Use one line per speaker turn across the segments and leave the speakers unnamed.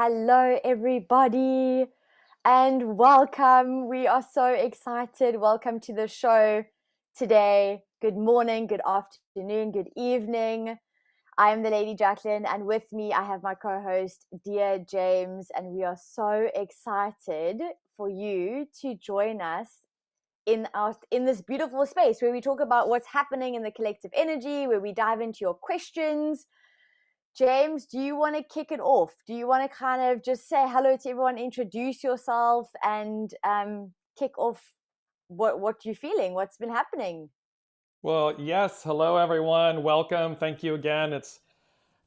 Hello, everybody, and welcome. We are so excited. Welcome to the show today. Good morning, good afternoon, good evening. I am the Lady Jaclyn, and with me, I have my co-host, DearJames, and we are so excited for you to join us in this beautiful space where we talk about what's happening in the collective energy, where we dive into your questions. James, do you want to kick it off? Do you want to kind of just say hello to everyone, introduce yourself, and kick off what you're feeling, what's been happening?
Well, yes. Hello, everyone. Welcome. Thank you again. It's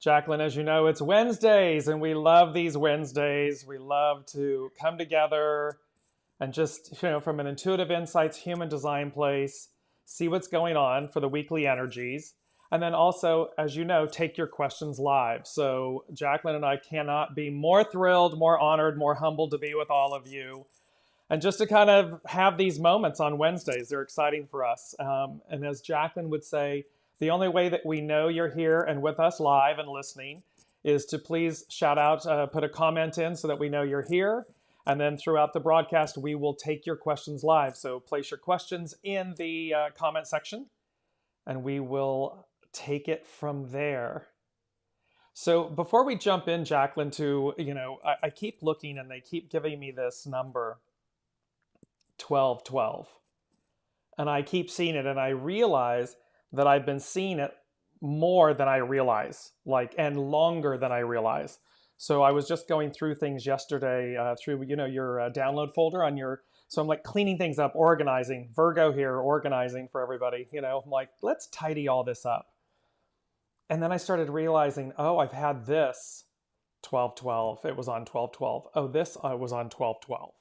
Jaclyn. As you know, it's Wednesdays, and we love these Wednesdays. We love to come together and just, from an intuitive insights, human design place, see what's going on for the weekly energies. And then also, as you know, take your questions live. So Jaclyn and I cannot be more thrilled, more honored, more humbled to be with all of you. And just to kind of have these moments on Wednesdays, they're exciting for us. And as Jaclyn would say, the only way that we know you're here and with us live and listening is to please shout out, put a comment in so that we know you're here. And then throughout the broadcast, we will take your questions live. So place your questions in the comment section, and we will take it from there. So before we jump in, Jaclyn, I keep looking and they keep giving me this number, 1212. And I keep seeing it, and I realize that I've been seeing it more than I realize, and longer than I realize. So I was just going through things yesterday through, your download folder on your, so I'm like cleaning things up, organizing, Virgo here, organizing for everybody, I'm like, let's tidy all this up. And then I started realizing, oh, I've had this 1212. It was on 1212. Oh, this was on 1212.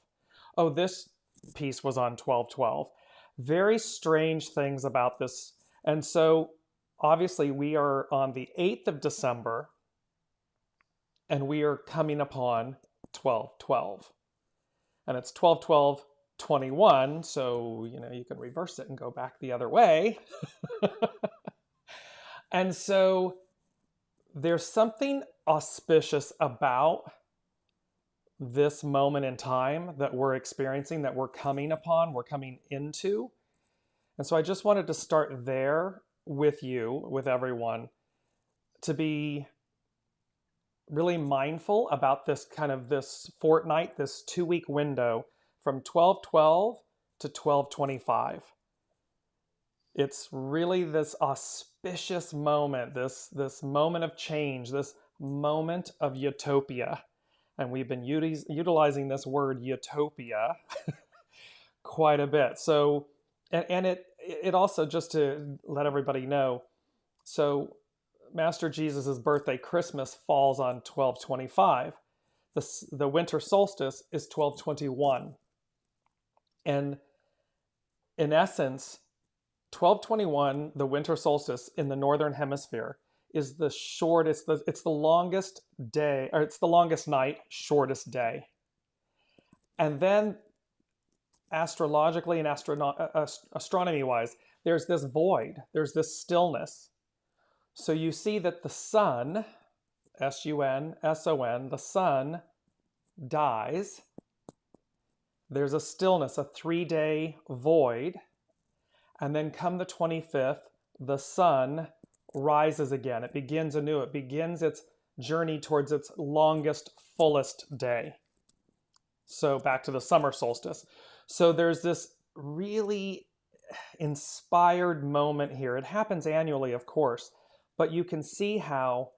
Oh, this piece was on 1212. Very strange things about this. And so obviously we are on the 8th of December, and we are coming upon 1212. And it's 121221, so you can reverse it and go back the other way. And so there's something auspicious about this moment in time that we're experiencing, that we're coming upon, we're coming into. And so I just wanted to start there with you, with everyone, to be really mindful about this fortnight, this 2-week window from 1212 to 1225. It's really this auspicious moment, this moment of change, this moment of utopia. And we've been utilizing this word utopia quite a bit. So, and it also, just to let everybody know, so Master Jesus's birthday, Christmas, falls on 1225. The winter solstice is 1221. And in essence, 1221, the winter solstice in the northern hemisphere, is the shortest, it's the longest day, or it's the longest night, shortest day. And then astrologically and astronomy-wise, there's this void, there's this stillness. So you see that the sun, S-U-N-S-O-N, the sun dies. There's a stillness, a 3-day void. And then come the 25th, the sun rises again. It begins anew. It begins its journey towards its longest, fullest day. So back to the summer solstice. So there's this really inspired moment here. It happens annually, of course, but you can see how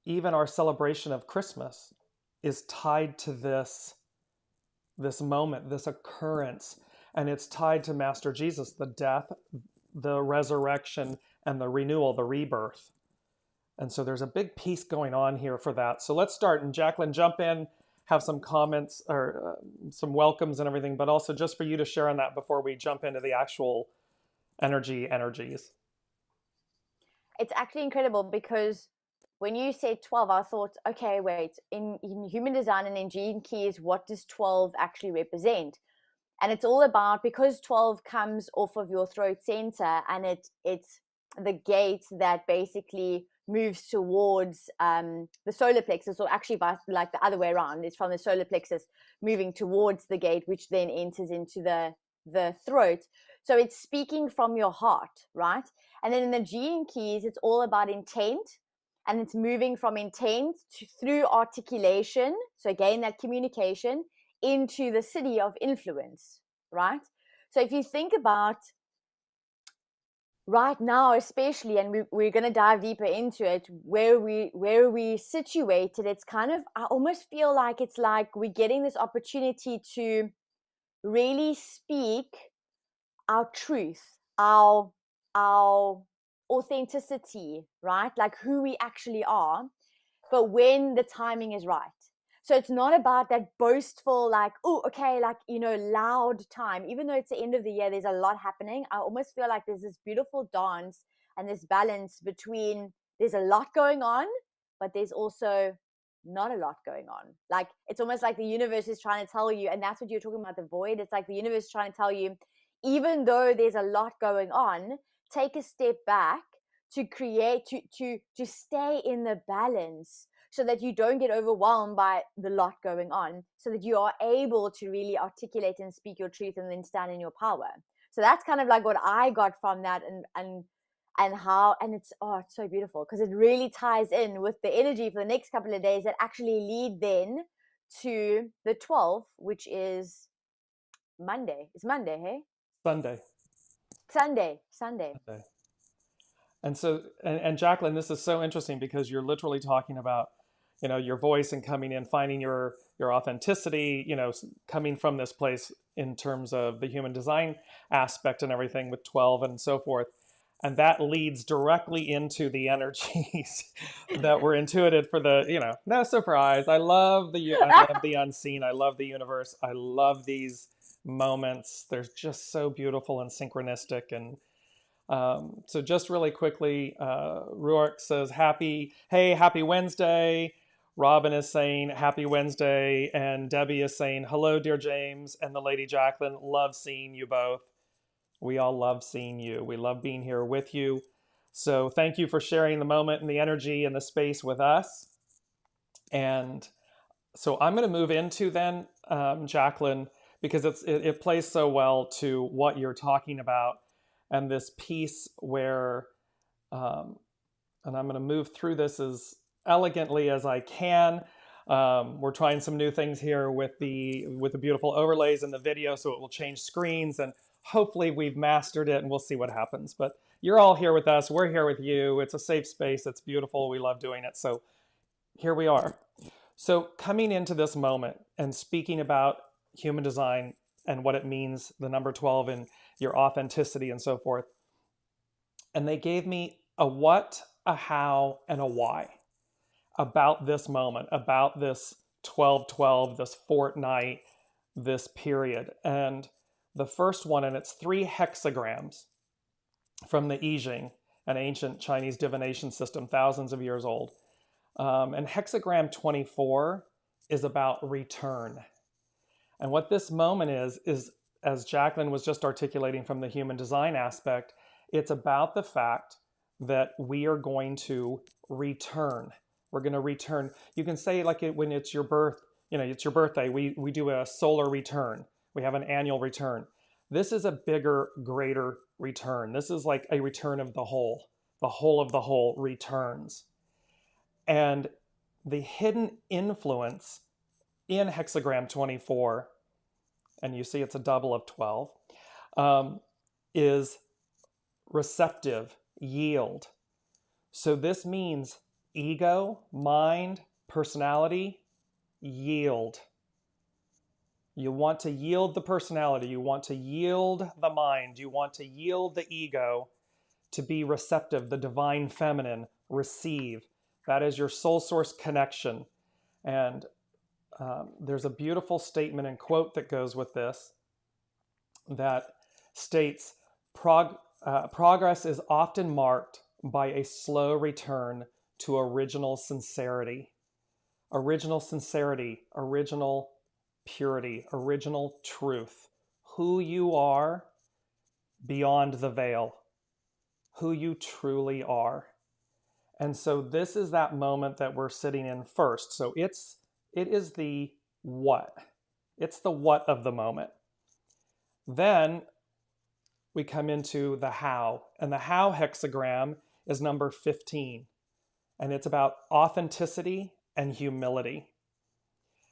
even our celebration of Christmas is tied to this moment, this occurrence. And it's tied to Master Jesus, the death, the resurrection, and the renewal, the rebirth. And so there's a big piece going on here for that. So let's start. And Jaclyn, jump in, have some comments or some welcomes and everything, but also just for you to share on that before we jump into the actual energies.
It's actually incredible because when you said 12, I thought, okay, wait, in human design and in gene keys, what does 12 actually represent? And it's all about, because 12 comes off of your throat center, and it's the gate that basically moves towards the solar plexus, or actually like the other way around. It's from the solar plexus moving towards the gate, which then enters into the throat. So it's speaking from your heart, right? And then in the Gene Keys, it's all about intent, and it's moving from intent through articulation. So again, that communication into the city of influence, right? So if you think about right now, especially, and we're going to dive deeper into it, where we situated, it's kind of, I almost feel like it's like we're getting this opportunity to really speak our truth, our authenticity, right? Like who we actually are, but when the timing is right. So it's not about that boastful, like, oh, okay, like, loud time. Even though it's the end of the year, there's a lot happening. I almost feel like there's this beautiful dance and this balance between there's a lot going on, but there's also not a lot going on. Like, it's almost like the universe is trying to tell you, and that's what you're talking about, the void. It's like the universe is trying to tell you, even though there's a lot going on, take a step back to create, to stay in the balance, so that you don't get overwhelmed by the lot going on, so that you are able to really articulate and speak your truth and then stand in your power. So that's kind of like what I got from that, and how, and it's so beautiful, because it really ties in with the energy for the next couple of days that actually lead then to the 12th, which is Monday. It's Monday, hey?
Sunday.
Sunday.
Sunday. And so, and Jaclyn, this is so interesting because you're literally talking about, your voice and coming in, finding your authenticity, coming from this place in terms of the human design aspect and everything with 12 and so forth. And that leads directly into the energies that were intuited for the, no surprise. I love the unseen. I love the universe. I love these moments. They're just so beautiful and synchronistic. And so just really quickly, Ruark says, happy Wednesday. Robin is saying happy Wednesday. And Debbie is saying, hello, dear James and the Lady Jaclyn. Love seeing you both. We all love seeing you. We love being here with you. So thank you for sharing the moment and the energy and the space with us. And so I'm going to move into then, Jaclyn, because it plays so well to what you're talking about, and this piece where, and I'm going to move through this as elegantly as I can. We're trying some new things here with the beautiful overlays in the video, so it will change screens, and hopefully we've mastered it, and we'll see what happens. But you're all here with us. We're here with you. It's a safe space. It's beautiful. We love doing it. So here we are. So coming into this moment and speaking about human design and what it means, the number 12 and your authenticity and so forth. And they gave me a what, a how, and a why about this moment, about this 12-12, this fortnight, this period. And the first one, and it's 3 hexagrams from the I Ching, an ancient Chinese divination system, thousands of years old. And hexagram 24 is about return. And what this moment is, as Jaclyn was just articulating from the human design aspect, it's about the fact that we are going to return. We're going to return. You can say, like, when it's your birth, it's your birthday, we do a solar return. We have an annual return. This is a bigger, greater return. This is like a return of the whole. The whole of the whole returns. And the hidden influence in hexagram 24, and you see it's a double of 12, is receptive, yield. So this means ego, mind, personality, yield. You want to yield the personality. You want to yield the mind. You want to yield the ego to be receptive, the divine feminine, receive. That is your soul source connection. And there's a beautiful statement and quote that goes with this that states, progress is often marked by a slow return to original sincerity. Original sincerity, original purity, original truth. Who you are beyond the veil. Who you truly are. And so this is that moment that we're sitting in first. So it is the what. It's the what of the moment. Then we come into the how. And the how hexagram is number 15. And it's about authenticity and humility.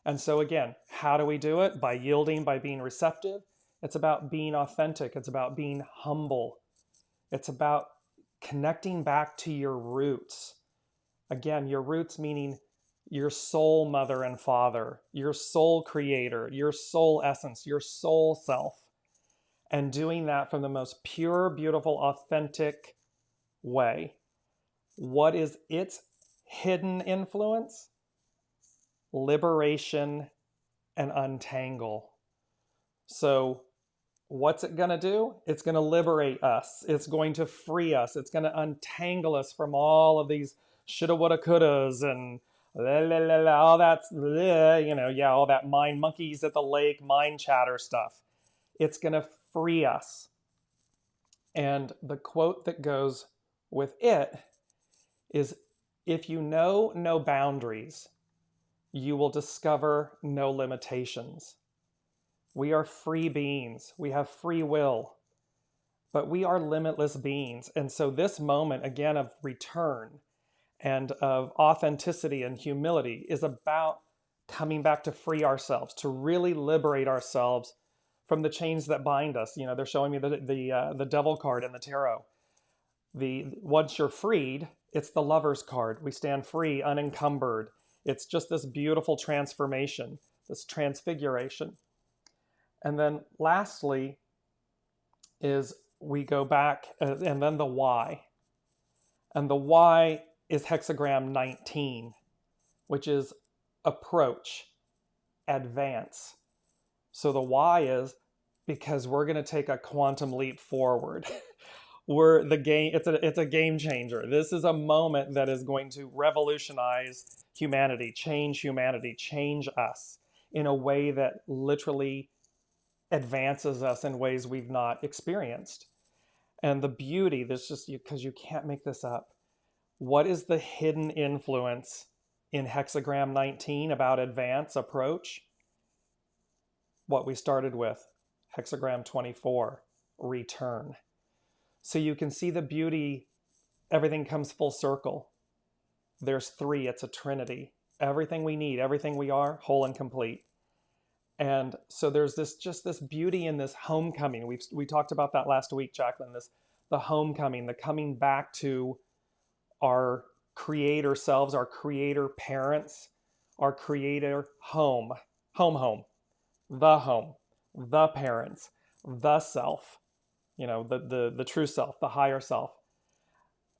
And so again, how do we do it? By yielding, by being receptive. It's about being authentic. It's about being humble. It's about connecting back to your roots. Again, your roots meaning your soul mother and father, your soul creator, your soul essence, your soul self. And doing that from the most pure, beautiful, authentic way. What is its hidden influence? Liberation and untangle. So what's it going to do? It's going to liberate us. It's going to free us. It's going to untangle us from all of these shoulda, woulda, couldas and all that, all that mind monkeys at the lake, mind chatter stuff. It's going to free us. And the quote that goes with it is, if you know no boundaries, you will discover no limitations. We are free beings. We have free will, but we are limitless beings. And so this moment, again, of return and of authenticity and humility is about coming back to free ourselves, to really liberate ourselves from the chains that bind us. They're showing me the devil card in the tarot. Once you're freed, it's the lover's card. We stand free, unencumbered. It's just this beautiful transformation, this transfiguration. And then lastly is we go back and then the why. And the why is hexagram 19, which is approach, advance. So the why is because we're going to take a quantum leap forward. It's a game changer. This is a moment that is going to revolutionize humanity, change us in a way that literally advances us in ways we've not experienced. And the beauty, this just because you can't make this up. What is the hidden influence in hexagram 19 about advance, approach? What we started with, hexagram 24, return. So you can see the beauty, everything comes full circle. There's three, it's a trinity. Everything we need, everything we are, whole and complete. And so there's this beauty in this homecoming. We talked about that last week, Jaclyn, the homecoming, the coming back to our creator selves, our creator parents, our creator home, the parents, the self, the true self, the higher self.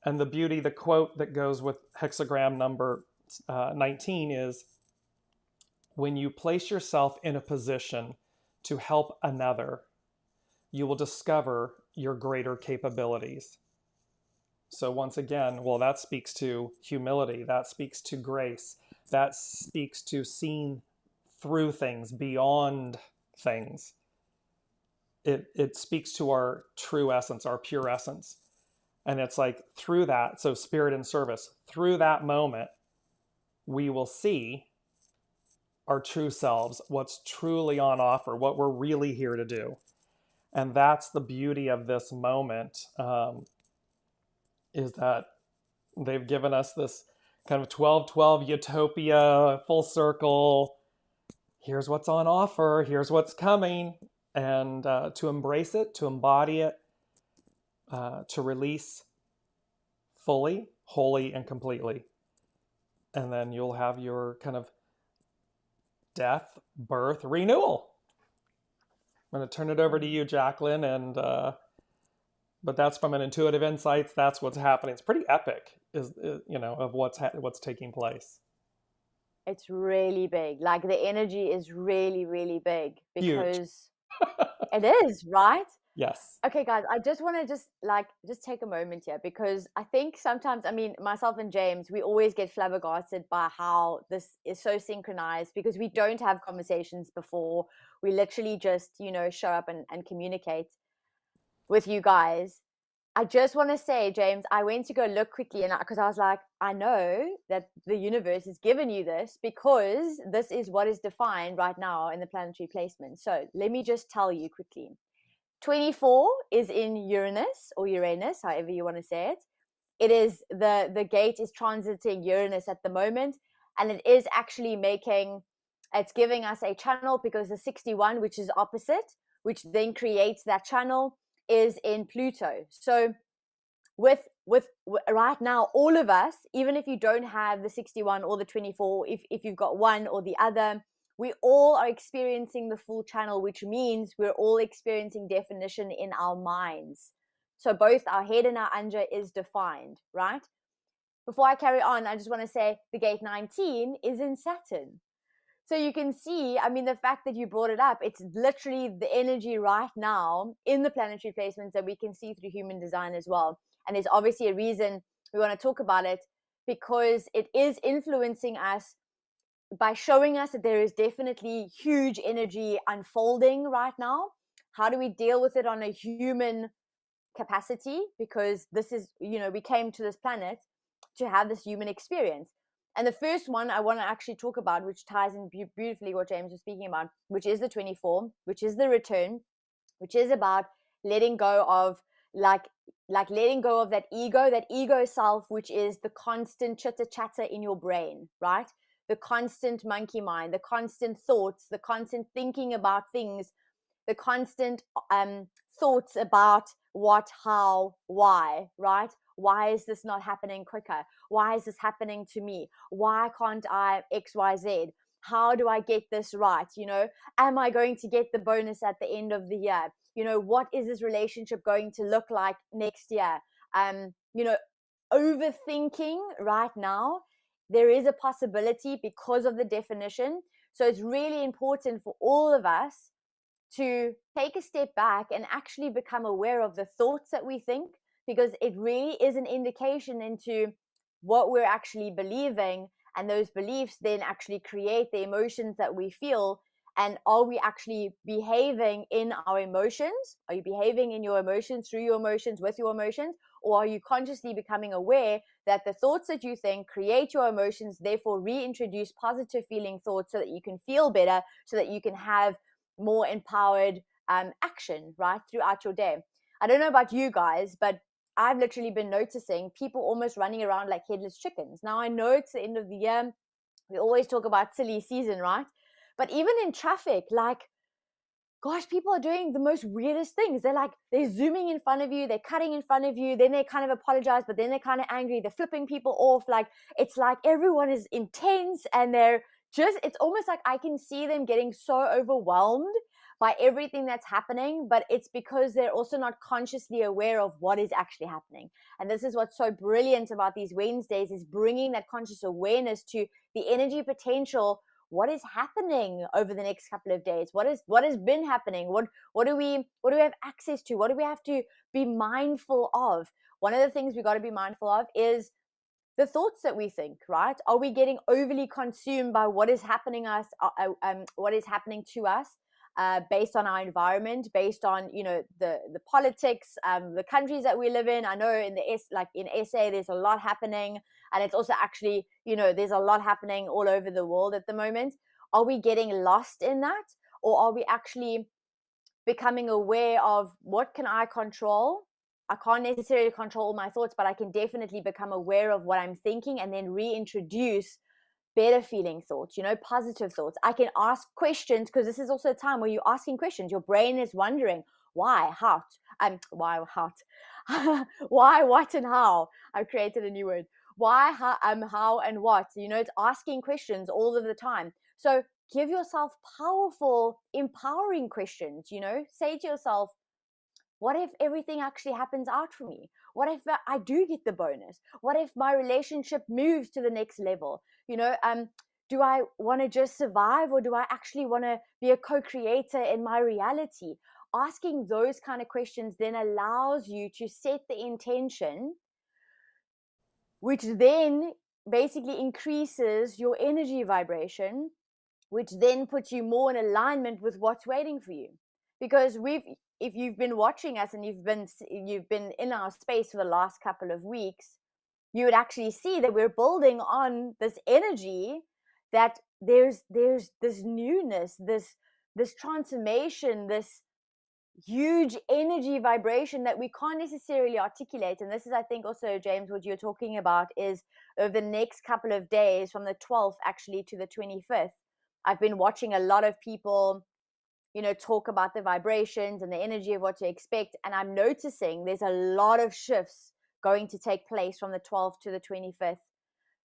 And the beauty, the quote that goes with hexagram number 19 is, when you place yourself in a position to help another, you will discover your greater capabilities. So once again, well, that speaks to humility. That speaks to grace. That speaks to seeing through things, beyond things. It speaks to our true essence, our pure essence. And it's like through that, so spirit and service, through that moment, we will see our true selves, what's truly on offer, what we're really here to do. And that's the beauty of this moment, is that they've given us this kind of 12-12 utopia, full circle. Here's what's on offer. Here's what's coming. And to embrace it, to embody it, to release fully, wholly, and completely. And then you'll have your kind of death, birth, renewal. I'm going to turn it over to you, Jaclyn, and but that's from an intuitive insights. That's what's happening. It's pretty epic, of what's taking place.
It's really big. Like the energy is really, really big because it is, right?
Yes.
Okay, guys, I just want to just take a moment here, because I think sometimes, myself and James, we always get flabbergasted by how this is so synchronized, because we don't have conversations before. We literally just, show up and communicate with you guys. I just want to say, James, I went to go look quickly, and because I was like, I know that the universe has given you this because this is what is defined right now in the planetary placement. So let me just tell you quickly. 24 is in Uranus or Uranus, however you want to say it. It is the gate is transiting Uranus at the moment, and it is actually it's giving us a channel because the 61, which is opposite, which then creates that channel, is in Pluto. So with right now, all of us, even if you don't have the 61 or the 24, if you've got one or the other, we all are experiencing the full channel, which means we're all experiencing definition in our minds. So both our head and our anja is defined, right? Before I carry on, I just want to say the gate 19 is in Saturn. So you can see, I mean, the fact that you brought it up, it's literally the energy right now in the planetary placements that we can see through human design as well. And there's obviously a reason we want to talk about it, because it is influencing us by showing us that there is definitely huge energy unfolding right now. How do we deal with it on a human capacity? Because this is, we came to this planet to have this human experience. And the first one I want to actually talk about, which ties in beautifully what James was speaking about, which is the 24, which is the return, which is about letting go of like letting go of that ego self, which is the constant chitter chatter in your brain, right? The constant monkey mind, the constant thoughts, the constant thinking about things, the constant thoughts about what, how, why, right? Why is this not happening quicker? Why is this happening to me? Why can't I XYZ? How do I get this right? Am I going to get the bonus at the end of the year? What is this relationship going to look like next year? Overthinking right now, there is a possibility because of the definition. So it's really important for all of us to take a step back and actually become aware of the thoughts that we think, because it really is an indication into what we're actually believing, and those beliefs then actually create the emotions that we feel. And are we actually behaving in our emotions? Are you behaving in your emotions, through your emotions, with your emotions? Or are you consciously becoming aware that the thoughts that you think create your emotions, therefore reintroduce positive feeling thoughts so that you can feel better, so that you can have more empowered action right throughout your day? I don't know about you guys, but I've literally been noticing people almost running around like headless chickens. Now, I know it's the end of the year. We always talk about silly season, right? But even in traffic, like, gosh, people are doing the most weirdest things. They're zooming in front of you, they're cutting in front of you, then they kind of apologize, but then they're kind of angry, they're flipping people off. It's like everyone is intense, and it's almost like I can see them getting so overwhelmed by everything that's happening, but it's because they're also not consciously aware of what is actually happening. And this is what's so brilliant about these Wednesdays, is bringing that conscious awareness to the energy potential. What is happening over the next couple of days? What has been happening? What do we have access to? What do we have to be mindful of? One of the things we got to be mindful of is the thoughts that we think, right? Are we getting overly consumed by what is happening to us, based on our environment, based on the politics, the countries that we live in? I know in SA there's a lot happening, and it's also actually there's a lot happening all over the world at the moment. Are we getting lost in that, or are we actually becoming aware of what can I control? I can't necessarily control all my thoughts, but I can definitely become aware of what I'm thinking and then reintroduce better feeling thoughts, positive thoughts. I can ask questions, because this is also a time where you're asking questions. Your brain is wondering why, how, why, why, what, and how. I've created a new word. Why, how, and what. It's asking questions all of the time. So give yourself powerful, empowering questions. Say to yourself, what if everything actually happens out for me? What if I do get the bonus? What if my relationship moves to the next level? Do I want to just survive, or do I actually want to be a co-creator in my reality? Asking those kind of questions then allows you to set the intention, which then basically increases your energy vibration, which then puts you more in alignment with what's waiting for you. Because if you've been watching us and you've been in our space for the last couple of weeks, you would actually see that we're building on this energy, that there's this newness, this transformation, this huge energy vibration that we can't necessarily articulate. And this is, I think, also, James, what you're talking about is over the next couple of days, from the 12th actually to the 25th, I've been watching a lot of people, talk about the vibrations and the energy of what to expect. And I'm noticing there's a lot of shifts going to take place from the 12th to the 25th.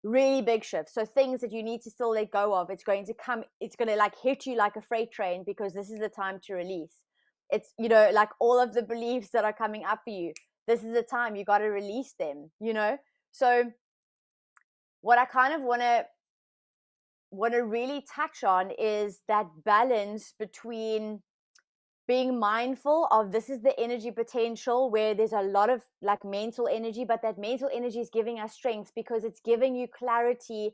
Really big shifts. So things that you need to still let go of, it's going to like hit you like a freight train, because this is the time to release. It's, like all of the beliefs that are coming up for you, this is the time you got to release them, So what I kind of want to really touch on is that balance between being mindful of, this is the energy potential where there's a lot of like mental energy, but that mental energy is giving us strength because it's giving you clarity,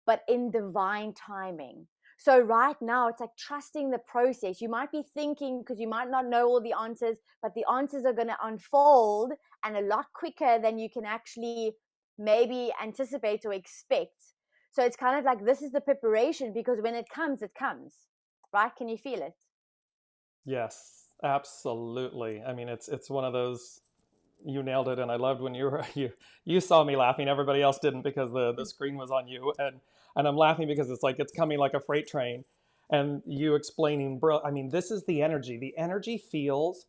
but in divine timing. So right now, it's like trusting the process. You might be thinking, because you might not know all the answers, but the answers are going to unfold, and a lot quicker than you can actually maybe anticipate or expect. So it's kind of like, this is the preparation, because when it comes, right? Can you feel it?
Yes, absolutely. I mean, it's one of those, you nailed it. And I loved when you saw me laughing. Everybody else didn't, because the screen was on you. And I'm laughing because it's like, it's coming like a freight train. And you explaining, bro, I mean, this is the energy. The energy feels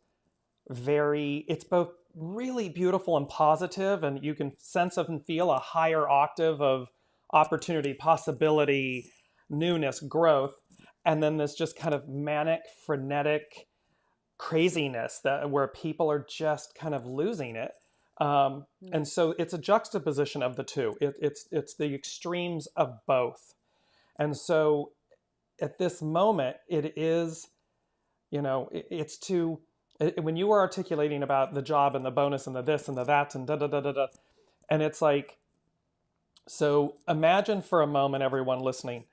it's both really beautiful and positive, and you can sense and feel a higher octave of opportunity, possibility, newness, growth. And then this just kind of manic, frenetic craziness where people are just kind of losing it. And so it's a juxtaposition of the two. It's the extremes of both. And so at this moment, it is, it's when you were articulating about the job and the bonus and the this and the that and da da da da da, and it's like, so imagine for a moment, everyone listening,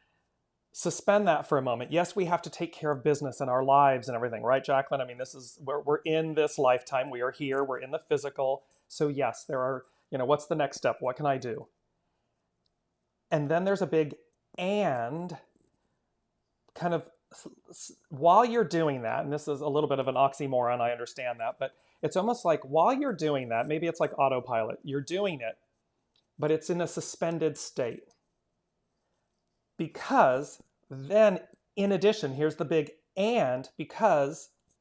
suspend that for a moment. Yes, we have to take care of business and our lives and everything, right, Jaclyn? I mean, this is where we're in this lifetime. We are here. We're in the physical. So yes, there are, what's the next step? What can I do? And then there's a big and kind of while you're doing that, and this is a little bit of an oxymoron, I understand that, but it's almost like while you're doing that, maybe it's like autopilot. You're doing it, but it's in a suspended state. Because then, in addition, here's the big and,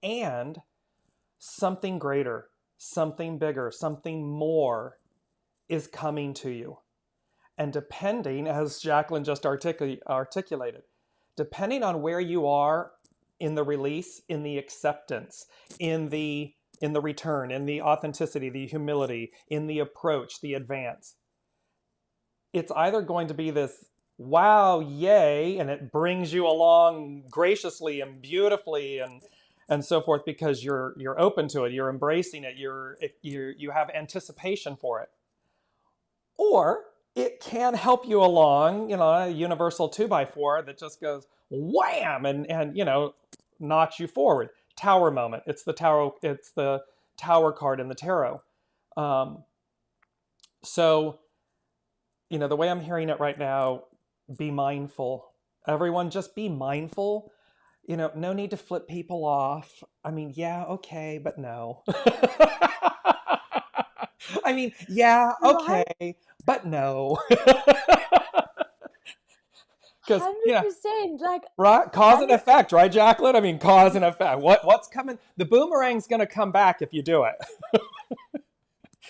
and something greater, something bigger, something more is coming to you. And depending, as Jaclyn just articulated, depending on where you are in the release, in the acceptance, in the return, in the authenticity, the humility, in the approach, the advance, it's either going to be this wow, yay, and it brings you along graciously and beautifully and so forth, because you're open to it, you're embracing it, you have anticipation for it. Or it can help you along, a universal 2x4 that just goes wham and knocks you forward. Tower moment. It's the tower card in the tarot. So the way I'm hearing it right now, be mindful. Everyone, just be mindful. No need to flip people off. I mean, yeah, okay, but no. I mean, yeah, okay, right? But no.
100%, like,
right, cause and effect, right, Jaclyn? I mean, cause and effect. What's coming? The boomerang's going to come back if you do it.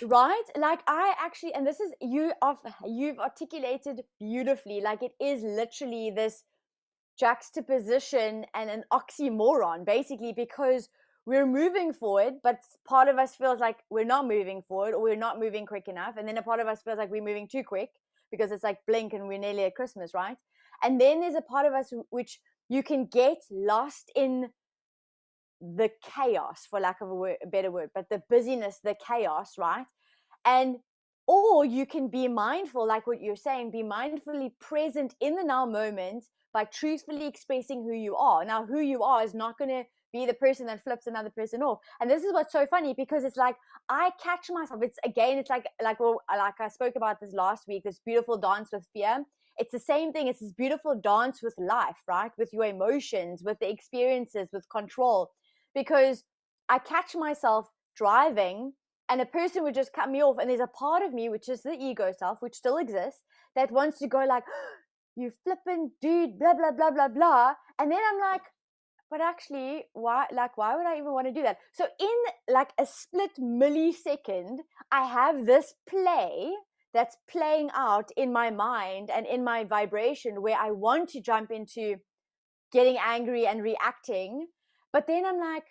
Right? Like, I actually, and this is, you've articulated beautifully. Like, it is literally this juxtaposition and an oxymoron, basically, because we're moving forward, but part of us feels like we're not moving forward, or we're not moving quick enough. And then a part of us feels like we're moving too quick, because it's like blink and we're nearly at Christmas, right? And then there's a part of us which you can get lost in the chaos, for lack of a better word, but the busyness, the chaos, right? And or you can be mindful, like what you're saying, be mindfully present in the now moment by truthfully expressing who you are. Now, who you are is not going to be the person that flips another person off. And this is what's so funny, because it's like I catch myself. It's like I spoke about this last week, this beautiful dance with fear. It's the same thing. It's this beautiful dance with life, right? With your emotions, with the experiences, with control. Because I catch myself driving and a person would just cut me off. And there's a part of me, which is the ego self, which still exists, that wants to go like, you flippin' dude, blah, blah, blah, blah, blah. And then I'm like, but actually, why would I even want to do that? So in like a split millisecond, I have this play that's playing out in my mind and in my vibration where I want to jump into getting angry and reacting. But then I'm like,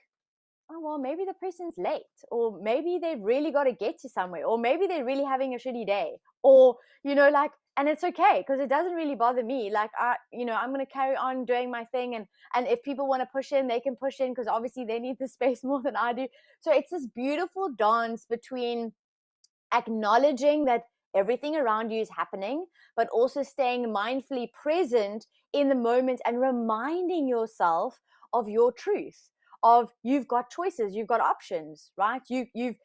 oh, well, maybe the person's late, or maybe they've really got to get to somewhere, or maybe they're really having a shitty day, or, like, and it's okay, because it doesn't really bother me. Like, I'm going to carry on doing my thing. And if people want to push in, they can push in, because obviously they need the space more than I do. So it's this beautiful dance between acknowledging that everything around you is happening, but also staying mindfully present in the moment and reminding yourself of your truth, of you've got choices, you've got options, right? You've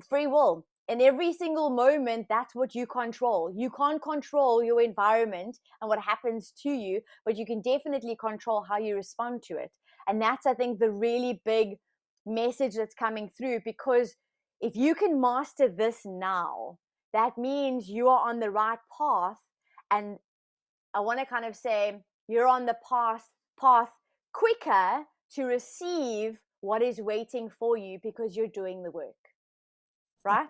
free will. In every single moment, that's what you control. You can't control your environment and what happens to you, but you can definitely control how you respond to it. And that's, I think, the really big message that's coming through, because if you can master this now, that means you are on the right path. And I want to kind of say you're on the path quicker to receive what is waiting for you, because you're doing the work, right?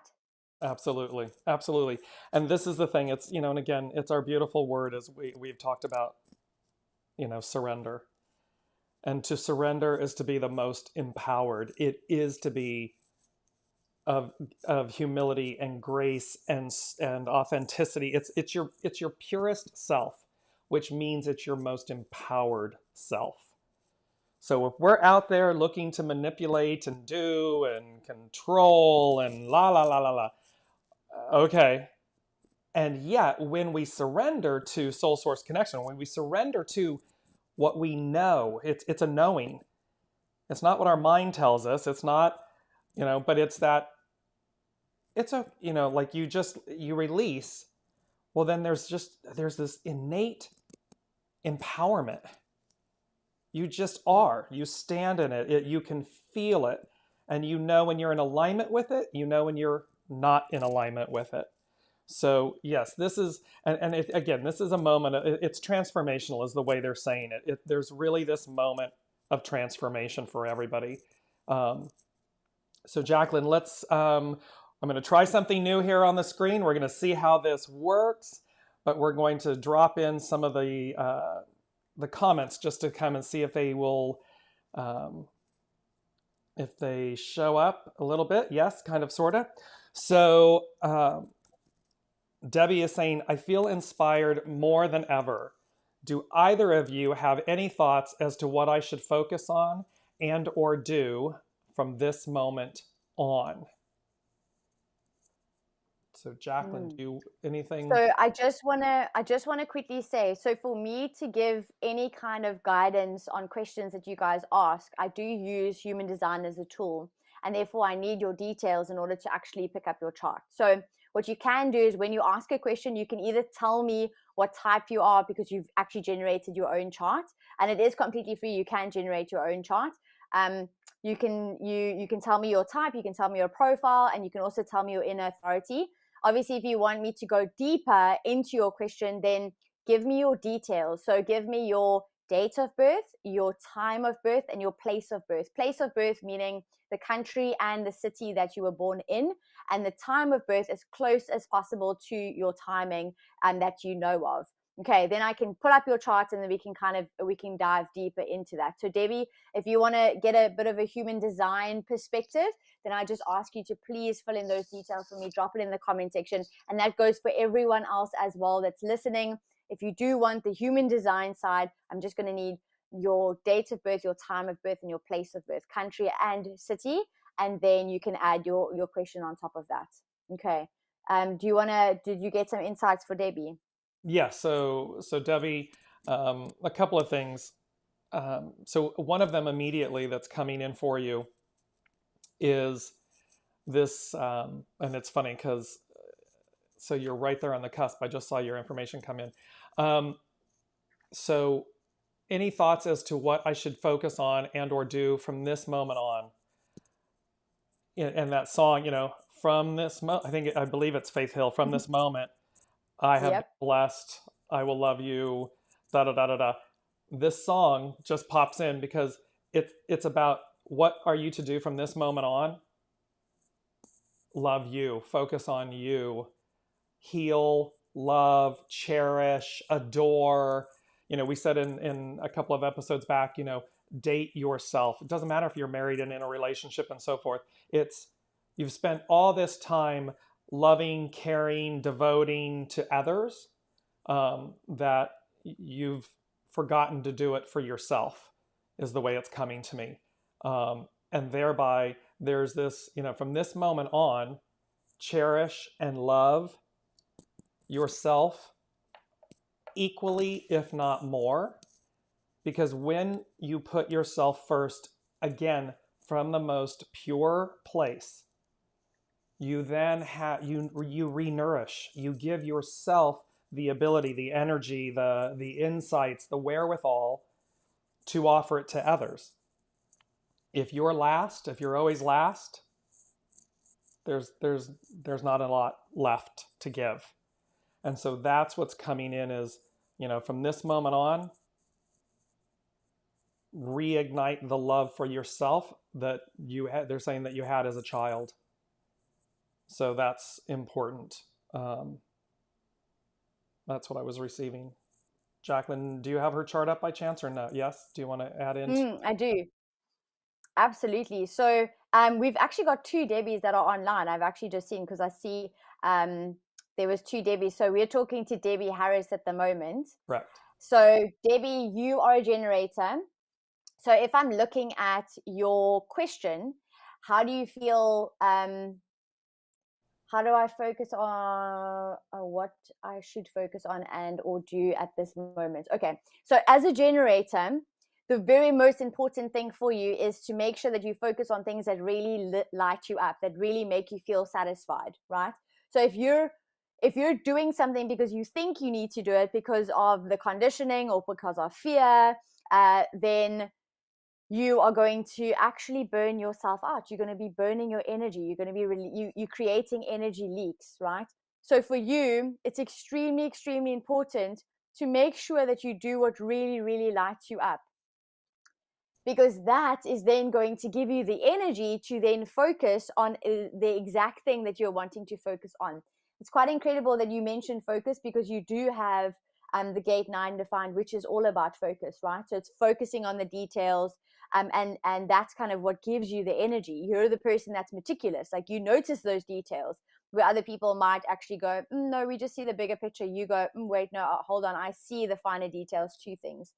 Absolutely. Absolutely. And this is the thing. It's, and again, it's our beautiful word, as we've talked about, surrender. And to surrender is to be the most empowered. It is to be of humility and grace and authenticity. It's your purest self, which means it's your most empowered self. So if we're out there looking to manipulate and do and control and la la la la la, okay. And yet, when we surrender to soul source connection, when we surrender to what we know, it's a knowing. It's not what our mind tells us. It's not, but it's that. It's a, like you release. Well, then there's this innate empowerment. You just are. You stand in it. You can feel it. And when you're in alignment with it. When you're not in alignment with it. So yes, this is, again, this is a moment. It's transformational, is the way they're saying it. There's really this moment of transformation for everybody. So Jaclyn, I'm going to try something new here on the screen. We're going to see how this works, but we're going to drop in some of the comments just to come and see if they will, if they show up a little bit. Yes, kind of, sort of. So Debbie is saying, I feel inspired more than ever. Do either of you have any thoughts as to what I should focus on and or do from this moment on? So Jaclyn, do anything?
So I just want to quickly say, so for me to give any kind of guidance on questions that you guys ask, I do use human design as a tool, and therefore I need your details in order to actually pick up your chart. So what you can do is when you ask a question, you can either tell me what type you are, because you've actually generated your own chart, and it is completely free. You can generate your own chart. You can tell me your type, you can tell me your profile, and you can also tell me your inner authority. Obviously, if you want me to go deeper into your question, then give me your details. So give me your date of birth, your time of birth, and your place of birth. Place of birth meaning the country and the city that you were born in, and the time of birth as close as possible to your timing and that you know of. Okay, then I can pull up your charts and then we can dive deeper into that. So Debbie, if you want to get a bit of a human design perspective, then I just ask you to please fill in those details for me, drop it in the comment section. And that goes for everyone else as well that's listening. If you do want the human design side, I'm just going to need your date of birth, your time of birth, and your place of birth, country and city. And then you can add your question on top of that. Okay. Did you get some insights for Debbie?
Yeah, so Debbie, a couple of things. So one of them immediately that's coming in for you is this, and it's funny because so you're right there on the cusp. I just saw your information come in. So any thoughts as to what I should focus on and or do from this moment on? And that song, from this moment, I believe it's Faith Hill. From this moment, I have been
Yep.
blessed. I will love you. Da da da da da. This song just pops in because it's about what are you to do from this moment on? Love you. Focus on you. Heal, love, cherish, adore. We said in a couple of episodes back, date yourself. It doesn't matter if you're married and in a relationship and so forth. It's you've spent all this time loving, caring, devoting to others, that you've forgotten to do it for yourself, is the way it's coming to me. And thereby, there's this, from this moment on, cherish and love yourself equally, if not more, because when you put yourself first, again, from the most pure place, you then you re-nourish, you give yourself the ability, the energy, the insights, the wherewithal to offer it to others. If you're last, if you're always last, there's not a lot left to give. And so that's what's coming in is, from this moment on, reignite the love for yourself that they're saying that you had as a child. So that's important. That's what I was receiving. Jaclyn, do you have her chart up by chance or no? Yes? Do you want to add in?
I do. Absolutely. So we've actually got two Debbies that are online. I've actually just seen because I see there was two Debbies. So we're talking to Debbie Harris at the moment.
Correct.
So Debbie, you are a generator. So if I'm looking at your question, how do you feel? How do I focus on what I should focus on and or do at this moment? Okay. So as a generator, the very most important thing for you is to make sure that you focus on things that really light you up, that really make you feel satisfied, right? So if you're doing something because you think you need to do it because of the conditioning or because of fear, then you are going to actually burn yourself out. You're going to be burning your energy. You're going to be you're creating energy leaks, right? So for you, it's extremely, extremely important to make sure that you do what really, really lights you up, because that is then going to give you the energy to then focus on the exact thing that you're wanting to focus on. It's quite incredible that you mentioned focus, because you do have the gate 9 defined, which is all about focus, right? So it's focusing on the details, and that's kind of what gives you the energy. You're the person that's meticulous, like you notice those details, where other people might actually go, no, we just see the bigger picture. You go, wait, no, hold on, I see the finer details to things.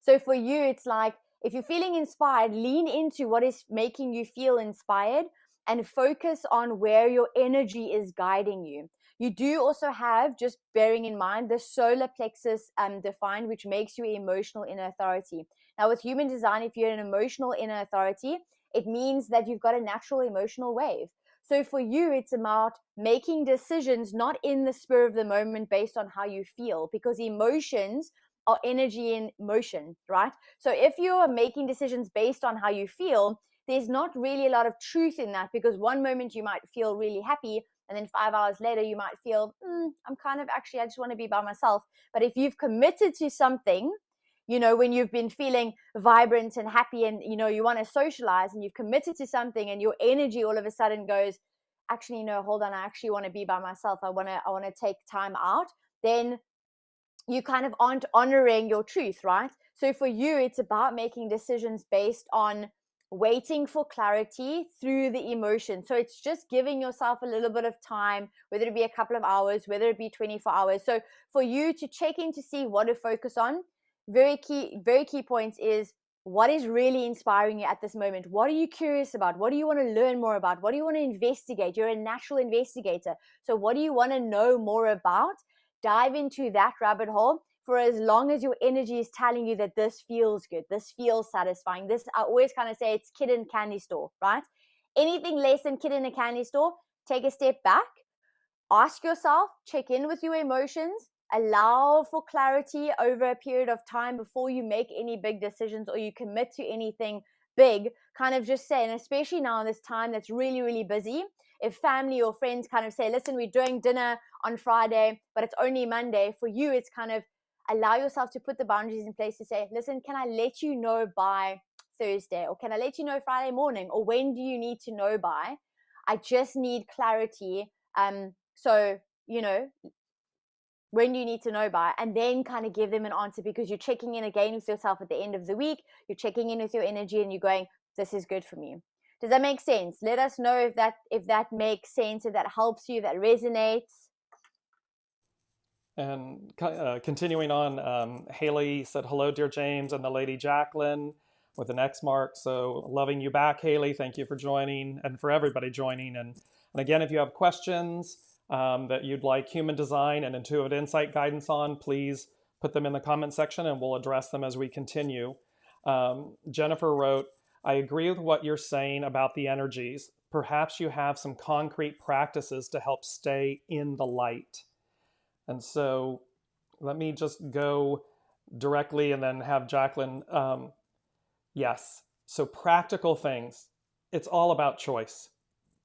So for you, it's like, if you're feeling inspired, lean into what is making you feel inspired and focus on where your energy is guiding you. You do also have, just bearing in mind, the solar plexus defined, which makes you emotional inner authority. Now, with human design, if you're an emotional inner authority, it means that you've got a natural emotional wave. So for you, it's about making decisions not in the spur of the moment based on how you feel, because emotions are energy in motion, right? So if you are making decisions based on how you feel, there's not really a lot of truth in that, because one moment you might feel really happy, and then 5 hours later you might feel, I'm kind of actually, I just want to be by myself. But if you've committed to something, when you've been feeling vibrant and happy and, you want to socialize and you've committed to something, and your energy all of a sudden goes, actually, no, hold on, I actually want to be by myself. I want to take time out. Then you kind of aren't honoring your truth, right? So for you, it's about making decisions based on waiting for clarity through the emotion. So it's just giving yourself a little bit of time, whether it be a couple of hours, whether it be 24 hours. So for you to check in to see what to focus on, very key points is, what is really inspiring you at this moment? What are you curious about? What do you want to learn more about? What do you want to investigate? You're a natural investigator. So what do you want to know more about? Dive into that rabbit hole, for as long as your energy is telling you that this feels good, this feels satisfying. This, I always kind of say, it's kid in a candy store, right? Anything less than kid in a candy store, take a step back, ask yourself, check in with your emotions, allow for clarity over a period of time before you make any big decisions or you commit to anything big. Kind of just say, and especially now in this time that's really, really busy, if family or friends kind of say, listen, we're doing dinner on Friday, but it's only Monday, for you, it's kind of allow yourself to put the boundaries in place to say, listen, can I let you know by Thursday? Or can I let you know Friday morning? Or when do you need to know by? I just need clarity. So, when do you need to know by? And then kind of give them an answer, because you're checking in again with yourself at the end of the week. You're checking in with your energy and you're going, this is good for me. Does that make sense? Let us know if that makes sense, if that helps you, if that resonates.
And continuing on, Haley said, hello, dear James and the Lady Jaclyn, with an X mark. So loving you back, Haley. Thank you for joining, and for everybody joining. And again, if you have questions that you'd like human design and intuitive insight guidance on, please put them in the comment section and we'll address them as we continue. Jennifer wrote, I agree with what you're saying about the energies. Perhaps you have some concrete practices to help stay in the light. And so let me just go directly and then have Jaclyn. Yes, so practical things. It's all about choice.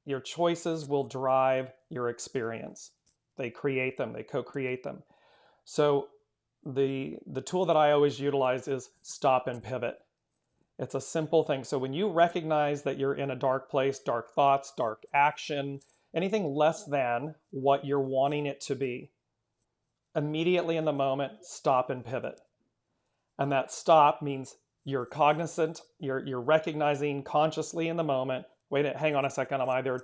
Your choices will drive your experience. They create them, they co-create them. So the tool that I always utilize is stop and pivot. It's a simple thing. So when you recognize that you're in a dark place, dark thoughts, dark action, anything less than what you're wanting it to be, immediately in the moment, stop and pivot. And that stop means you're cognizant, you're recognizing consciously in the moment, wait, hang on a second, I'm either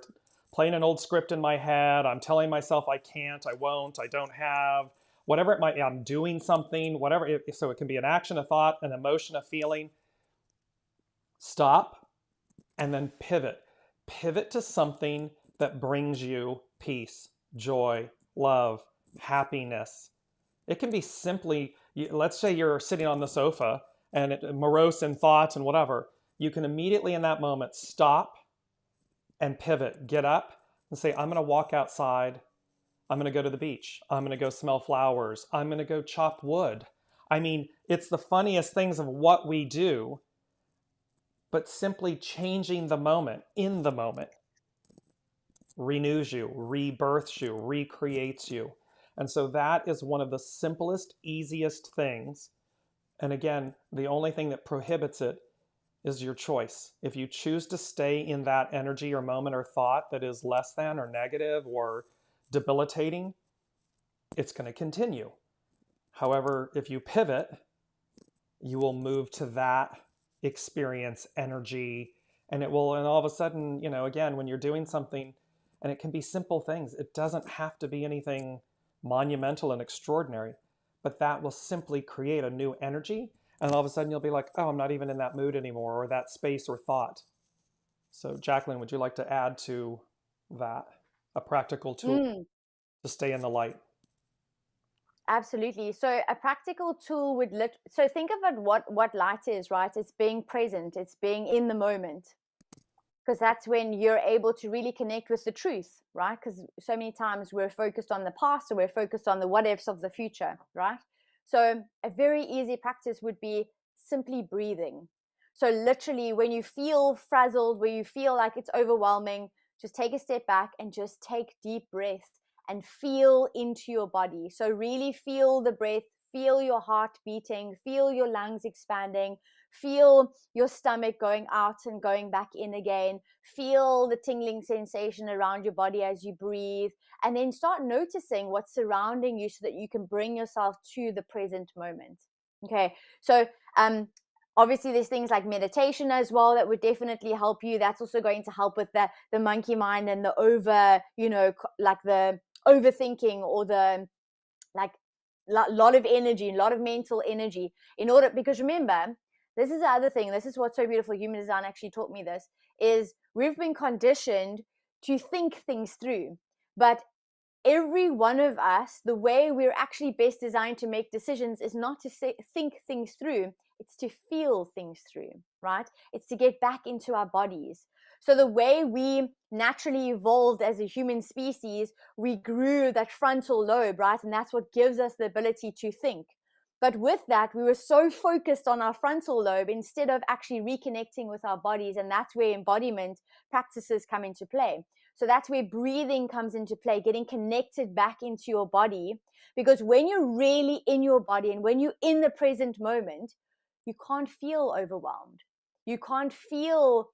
playing an old script in my head, I'm telling myself I can't, I won't, I don't have, whatever it might be, I'm doing something, whatever. So it can be an action, a thought, an emotion, a feeling. Stop and then pivot. Pivot to something that brings you peace, joy, love, happiness. It can be simply, let's say you're sitting on the sofa and morose in thoughts and whatever. You can immediately in that moment stop and pivot, get up and say, I'm going to walk outside. I'm going to go to the beach. I'm going to go smell flowers. I'm going to go chop wood. I mean, it's the funniest things of what we do, but simply changing the moment, in the moment, renews you, rebirths you, recreates you. And so that is one of the simplest, easiest things. And again, the only thing that prohibits it is your choice. If you choose to stay in that energy or moment or thought that is less than or negative or debilitating, it's going to continue. However, if you pivot, you will move to that experience, energy, and it will, and all of a sudden, again, when you're doing something, and it can be simple things, it doesn't have to be anything monumental and extraordinary, but that will simply create a new energy. And all of a sudden you'll be like, oh, I'm not even in that mood anymore, or that space or thought. So Jaclyn, would you like to add to that a practical tool to stay in the light?
Absolutely. So a practical tool would so think of it, what light is, right? It's being present, it's being in the moment. Because that's when you're able to really connect with the truth, right? Because so many times we're focused on the past, or we're focused on the what ifs of the future, right? So a very easy practice would be simply breathing. So literally, when you feel frazzled, where you feel like it's overwhelming, just take a step back and just take deep breaths and feel into your body. So really feel the breath, feel your heart beating, feel your lungs expanding, feel your stomach going out and going back in again, feel the tingling sensation around your body as you breathe, and then start noticing what's surrounding you so that you can bring yourself to the present moment. Okay, so obviously there's things like meditation as well that would definitely help you. That's also going to help with the monkey mind and the like the overthinking, or the like lot of energy, a lot of mental energy, because remember, this is the other thing, this is what's so beautiful, human design actually taught me this, is we've been conditioned to think things through, but every one of us, the way we're actually best designed to make decisions is not to think things through, it's to feel things through, right? It's to get back into our bodies. So the way we naturally evolved as a human species, we grew that frontal lobe, right? And that's what gives us the ability to think. But with that, we were so focused on our frontal lobe instead of actually reconnecting with our bodies. And that's where embodiment practices come into play. So that's where breathing comes into play, getting connected back into your body. Because when you're really in your body and when you're in the present moment, you can't feel overwhelmed. You can't feel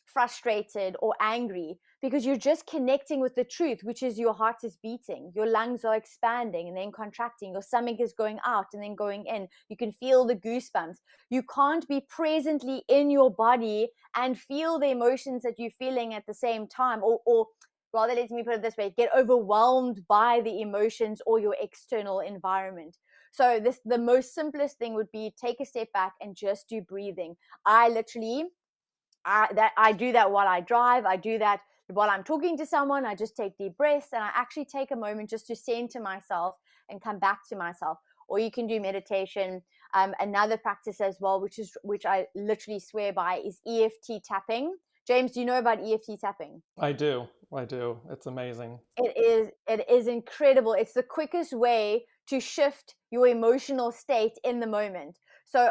frustrated or angry, because you're just connecting with the truth, which is your heart is beating, your lungs are expanding and then contracting, your stomach is going out and then going in, you can feel the goosebumps. You can't be presently in your body and feel the emotions that you're feeling at the same time, or rather, let me put it this way, get overwhelmed by the emotions or your external environment. So the most simplest thing would be take a step back and just do breathing. I do that while I drive. I do that while I'm talking to someone. I just take deep breaths and I actually take a moment just to center myself and come back to myself. Or you can do meditation. Another practice as well, which I literally swear by, is EFT tapping. James, do you know about EFT tapping?
I do. It's amazing.
It is incredible. It's the quickest way to shift your emotional state in the moment. So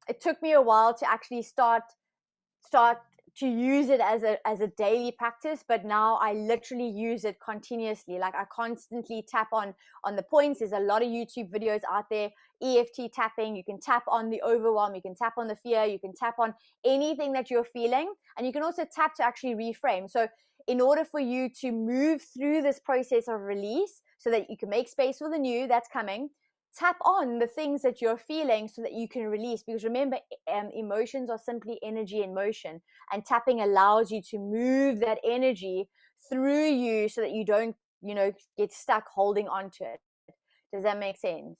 it took me a while to actually start to use it as a daily practice, but now I literally use it continuously. Like, I constantly tap on the points. There's a lot of YouTube videos out there. EFT tapping, you can tap on the overwhelm, you can tap on the fear, you can tap on anything that you're feeling, and you can also tap to actually reframe. So in order for you to move through this process of release so that you can make space for the new that's coming, tap on the things that you're feeling so that you can release. Because remember, emotions are simply energy in motion, and tapping allows you to move that energy through you so that you don't, get stuck holding on to it. Does that make sense?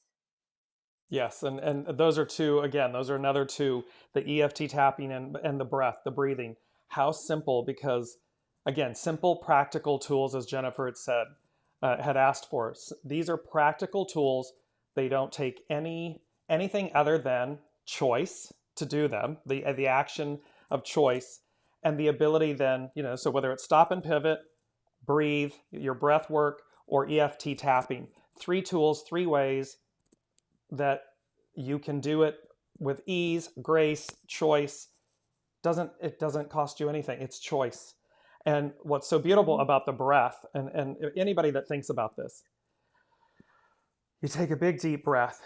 Yes, and those are two, again, those are another two, the EFT tapping and the breath, the breathing. How simple, because again, simple practical tools, as Jennifer had said, had asked for. These are practical tools. They don't take anything other than choice to do them, the action of choice, and the ability then, so whether it's stop and pivot, breathe, your breath work, or EFT tapping, three tools, three ways that you can do it with ease, grace, choice. It doesn't cost you anything. It's choice. And what's so beautiful about the breath, and anybody that thinks about this, you take a big deep breath,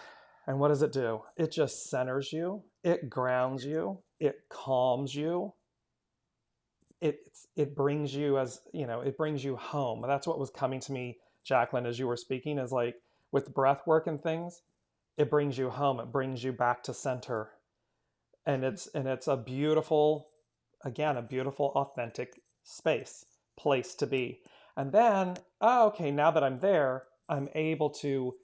and what does it do? It just centers you, it grounds you, it calms you, it brings you, as it brings you home. That's what was coming to me, Jaclyn, as you were speaking, is like with breath work and things, it brings you home, it brings you back to center. And it's a beautiful, again, a beautiful, authentic place to be. And then, okay, now that I'm there, I'm able to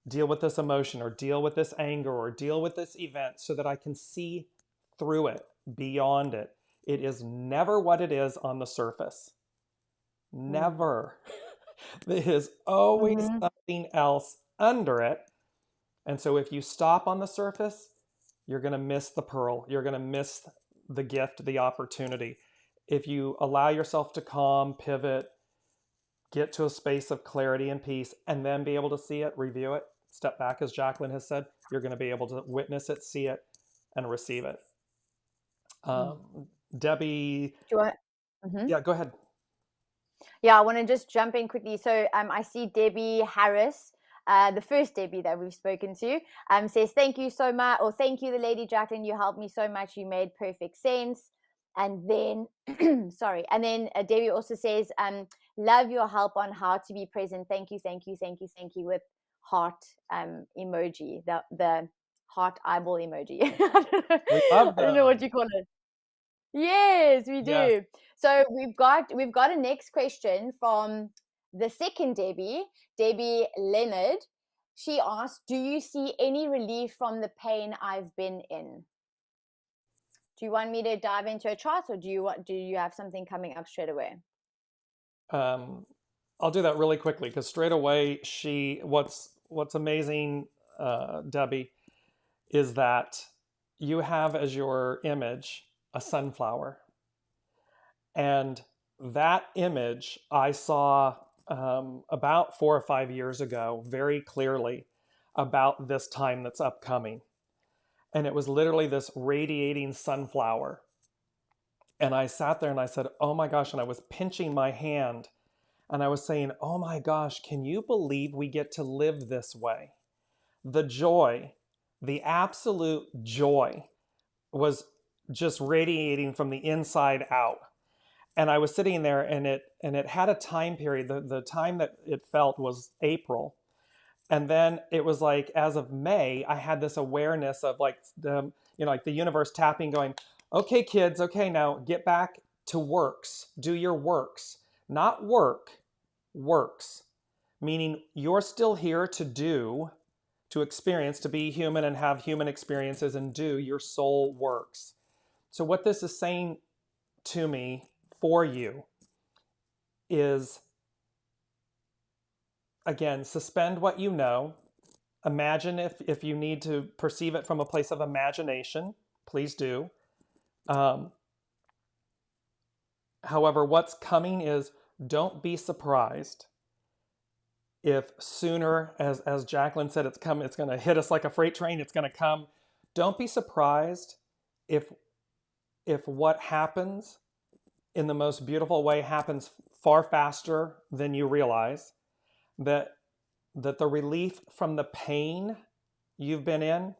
deal with this emotion or deal with this anger or deal with this event so that I can see through it, beyond it. It is never what it is on the surface. Never. There is always something else under it. And so if you stop on the surface, you're going to miss the pearl. You're going to miss the gift, the opportunity. If you allow yourself to calm, pivot, get to a space of clarity and peace, and then be able to see it, review it, step back, as Jaclyn has said, you're going to be able to witness it, see it, and receive it. Debbie,
Do you want?
yeah, go ahead.
Yeah, I want to just jump in quickly. So I see Debbie Harris, the first Debbie that we've spoken to, says, thank you so much, or thank you, the Lady Jaclyn, you helped me so much. You made perfect sense. And then, sorry. And then Debbie also says, love your help on how to be present. Thank you, thank you, thank you, thank you, with heart emoji, the heart eyeball emoji.
We love
I don't know
them.
what you call it. Yes, we
Yes.
do. So we've got a next question from the second Debbie, Debbie Leonard. She asked, "Do you see any relief from the pain I've been in?" Do you want me to dive into a chart, or do you have something coming up straight away?
I'll do that really quickly because straight away what's amazing, Debbie, is that you have as your image a sunflower. And that image I saw about 4 or 5 years ago very clearly about this time that's upcoming. And it was literally this radiating sunflower. And I sat there and I said, oh my gosh. And I was pinching my hand and I was saying, oh my gosh, can you believe we get to live this way? The joy, the absolute joy was just radiating from the inside out. And I was sitting there and it had a time period. The time that it felt was April. And then it was like, as of May, I had this awareness of like like the universe tapping, going, okay, kids, okay, now get back to works. Do your works, not work, works. Meaning you're still here to experience, to be human and have human experiences and do your soul works. So what this is saying to me for you is, again, suspend what you know. Imagine if you need to perceive it from a place of imagination, please do. However, what's coming is, don't be surprised if sooner, as Jaclyn said, it's going to hit us like a freight train, it's going to come. Don't be surprised if what happens in the most beautiful way happens far faster than you realize, that the relief from the pain you've been in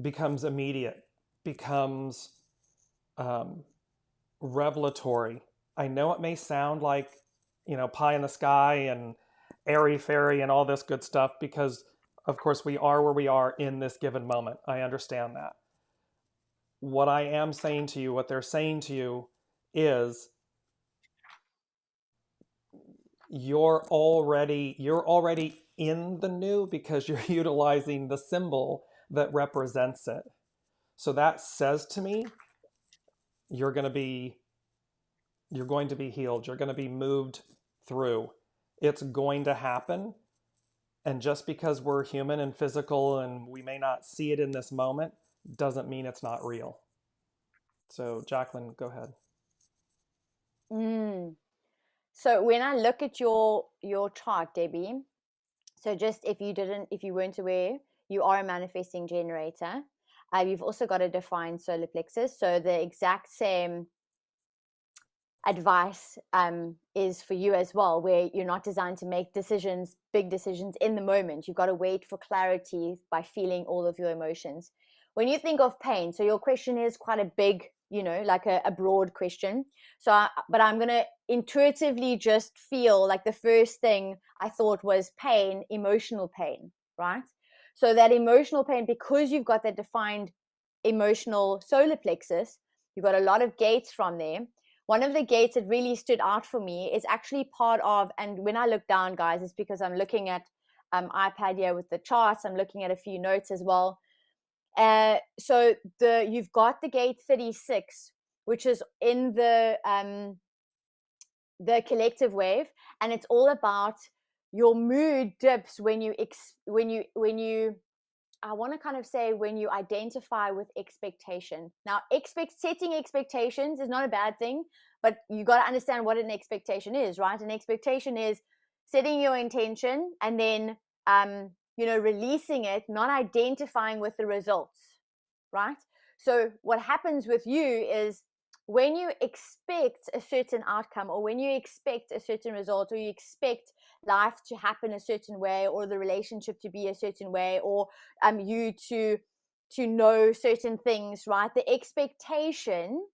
becomes immediate, becomes revelatory. I know it may sound like, pie in the sky and airy fairy and all this good stuff, because of course we are where we are in this given moment. I understand that. What I am saying to you, what they're saying to you is, you're already in the new because you're utilizing the symbol that represents it. So that says to me, you're going to be healed. You're going to be moved through. It's going to happen. And just because we're human and physical and we may not see it in this moment doesn't mean it's not real. So Jaclyn, go ahead.
So when I look at your chart, Debbie, so just if you weren't aware, you are a manifesting generator. You've also got a defined solar plexus. So the exact same advice is for you as well, where you're not designed to make big decisions in the moment. You've got to wait for clarity by feeling all of your emotions. When you think of pain, so your question is quite a big, like a broad question. So, but I'm going to intuitively just feel like the first thing I thought was pain, emotional pain, right? So that emotional pain, because you've got that defined emotional solar plexus, you've got a lot of gates from there. One of the gates that really stood out for me is actually part of, and when I look down, guys, it's because I'm looking at iPad here with the charts. I'm looking at a few notes as well. So you've got the gate 36, which is in the collective wave, and it's all about your mood dips when you I want to kind of say when you identify with expectation. Now, setting expectations is not a bad thing, but you got to understand what an expectation is, right? An expectation is setting your intention and then, releasing it, not identifying with the results, right? So what happens with you is, when you expect a certain outcome, or when you expect a certain result, or you expect life to happen a certain way, or the relationship to be a certain way, or you to know certain things, right? The expectation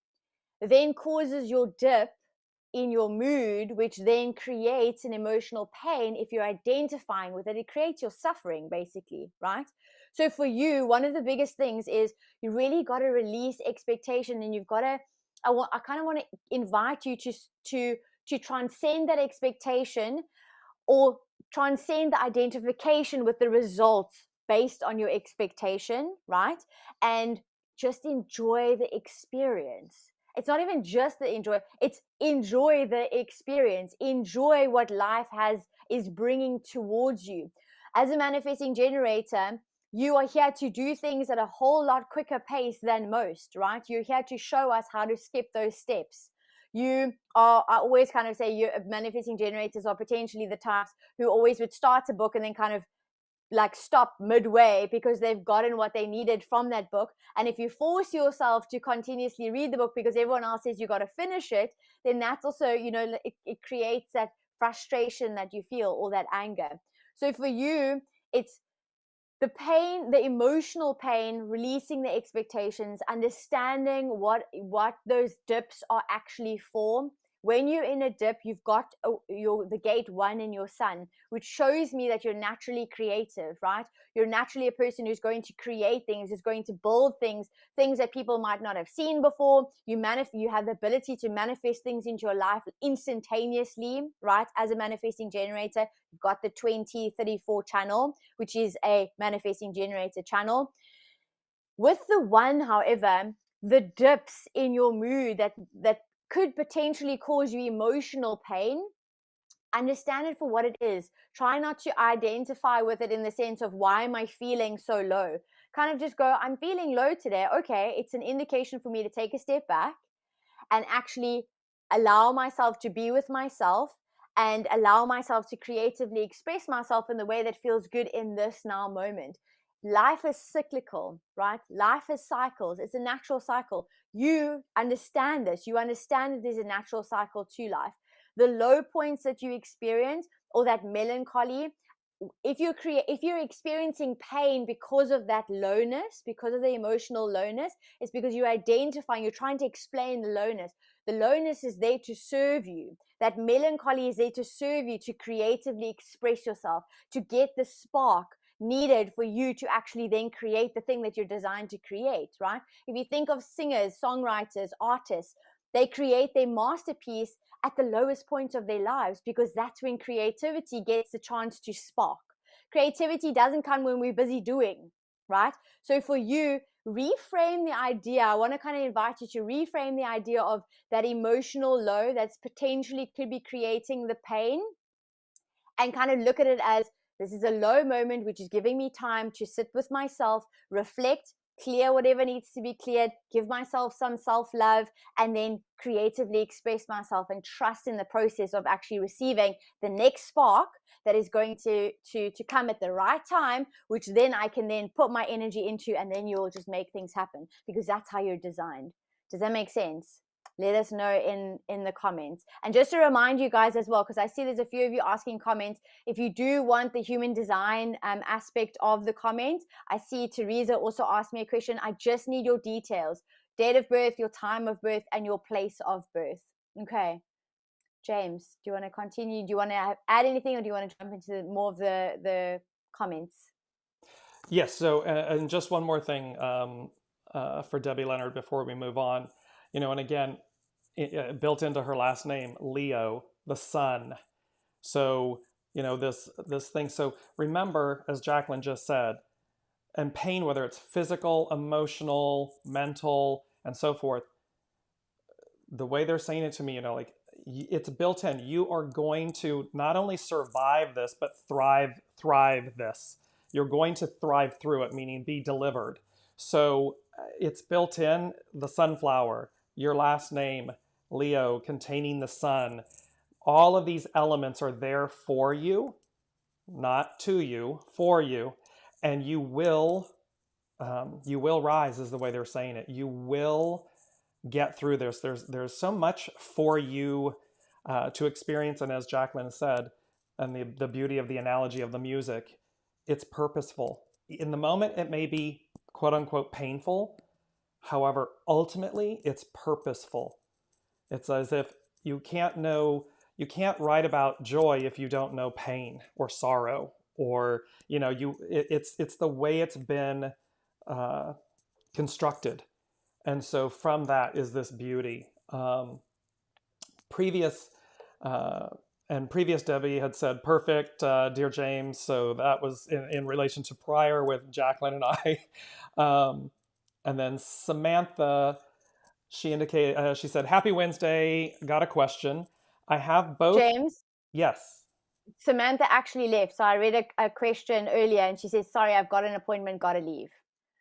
then causes your dip in your mood, which then creates an emotional pain. If you're identifying with it, it creates your suffering, basically, right? So for you, one of the biggest things is you really got to release expectation, and you've got to, I kind of want to invite you to transcend that expectation, or transcend the identification with the results based on your expectation, right? And just enjoy the experience. It's not even just the enjoy, it's enjoy the experience, enjoy what life is bringing towards you. As a manifesting generator, you are here to do things at a whole lot quicker pace than most, right? You're here to show us how to skip those steps. I always kind of say you manifesting generators are potentially the types who always would start a book and then kind of like stop midway because they've gotten what they needed from that book. And if you force yourself to continuously read the book because everyone else says you got to finish it, then that's also, it creates that frustration that you feel, or that anger. So for you, it's the pain, the emotional pain, releasing the expectations, understanding what those dips are actually for. When you're in a dip, you've got the gate 1 in your sun, which shows me that you're naturally creative, right? You're naturally a person who's going to create things, who's going to build things that people might not have seen before. You have the ability to manifest things into your life instantaneously, right? As a manifesting generator, you've got the 2034 channel, which is a manifesting generator channel. With the 1, however, the dips in your mood that could potentially cause you emotional pain, understand it for what it is. Try not to identify with it in the sense of, why am I feeling so low? Kind of just go, I'm feeling low today. Okay, it's an indication for me to take a step back and actually allow myself to be with myself and allow myself to creatively express myself in the way that feels good in this now moment. Life is cyclical, right? Life is cycles. It's a natural cycle. You understand this. You understand that there's a natural cycle to life. The low points that you experience, or that melancholy, if you're experiencing pain because of that lowness, because of the emotional lowness, it's because you're identifying, you're trying to explain the lowness. The lowness is there to serve you. That melancholy is there to serve you, to creatively express yourself, to get the spark needed for you to actually then create the thing that you're designed to create, right? If you think of singers, songwriters, artists, they create their masterpiece at the lowest point of their lives, because that's when creativity gets the chance to spark. Creativity doesn't come when we're busy doing, right? So for you, reframe the idea. I want to kind of invite you to reframe the idea of that emotional low that's potentially could be creating the pain, and kind of look at it as, this is a low moment which is giving me time to sit with myself, reflect, clear whatever needs to be cleared, give myself some self-love, and then creatively express myself and trust in the process of actually receiving the next spark that is going to come at the right time, which then I can then put my energy into, and then you'll just make things happen, because that's how you're designed. Does that make sense? Let us know in the comments. And just to remind you guys as well, because I see there's a few of you asking comments, if you do want the human design aspect of the comments, I see Teresa also asked me a question. I just need your details: date of birth, your time of birth, and your place of birth. Okay, James, do you want to continue? Do you want to add anything, or do you want to jump into more of the comments?
Yes. So, and just one more thing for Debbie Leonard before we move on. And again, built into her last name, Leo, the sun. So, this thing. So remember, as Jaclyn just said, and pain, whether it's physical, emotional, mental, and so forth, the way they're saying it to me, like, it's built in. You are going to not only survive this, but thrive this. You're going to thrive through it, meaning be delivered. So it's built in. The sunflower, your last name, Leo, containing the sun. All of these elements are there for you, not to you, for you, and you will rise, is the way they're saying it. You will get through this. There's so much for you to experience, and as Jaclyn said, and the beauty of the analogy of the music, it's purposeful. In the moment, it may be quote unquote painful. However, ultimately, it's purposeful. It's as if you can't write about joy if you don't know pain or sorrow, or it's the way it's been constructed. And so from that is this beauty. Previous Debbie had said perfect, dear James. So that was in relation to prior with Jaclyn and I. And then Samantha, She indicated, she said, Happy Wednesday, got a question. I have both.
James,
Yes.
Samantha actually left. So I read a question earlier and she says, sorry, I've got an appointment, got to leave.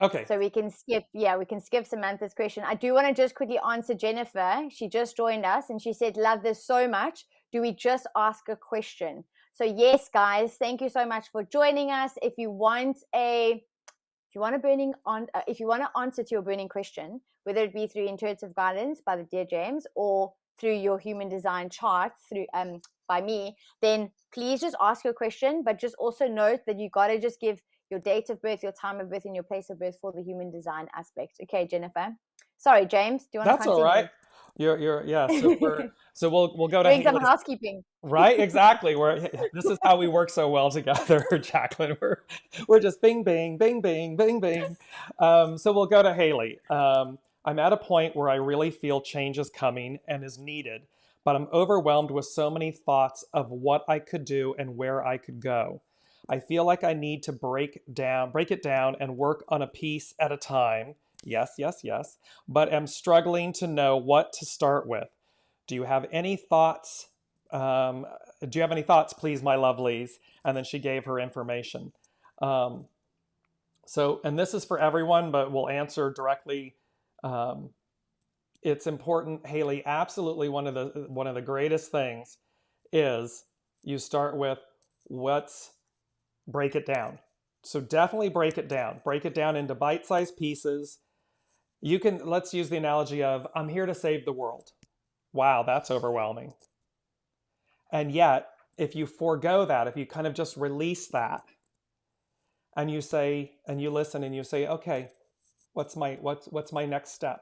Okay.
So we can skip, we can skip Samantha's question. I do want to just quickly answer Jennifer. She just joined us and she said, love this so much. Do we just ask a question? So yes, guys, thank you so much for joining us. If you want to answer to your burning question, whether it be through intuitive guidance by the Dear James or through your human design chart through by me, then please just ask your question, but just also note that you got to just give your date of birth, your time of birth, and your place of birth for the human design aspect. Okay, Jennifer. Sorry, James. Do you want
That's
to
all right.
continue?
Yeah. So we'll go to
Doing some
Haley's.
housekeeping.
Right, exactly. This is how we work so well together, Jaclyn. We're just bing, bing, bing, bing, bing, bing. So we'll go to Haley. I'm at a point where I really feel change is coming and is needed, but I'm overwhelmed with so many thoughts of what I could do and where I could go. I feel like I need to break it down and work on a piece at a time. Yes, yes, yes. But am struggling to know what to start with. Do you have any thoughts? Do you have any thoughts, please, my lovelies? And then she gave her information. Um, and this is for everyone, but we'll answer directly. Um, it's important, Haley. Absolutely, one of the greatest things is you start with what's break it down. So definitely break it down. Break it down into bite-sized pieces. Let's use the analogy of I'm here to save the world. Wow, that's overwhelming. And yet, if you forego that, if you kind of just release that, and you say, and you listen, and you say, okay, what's my next step?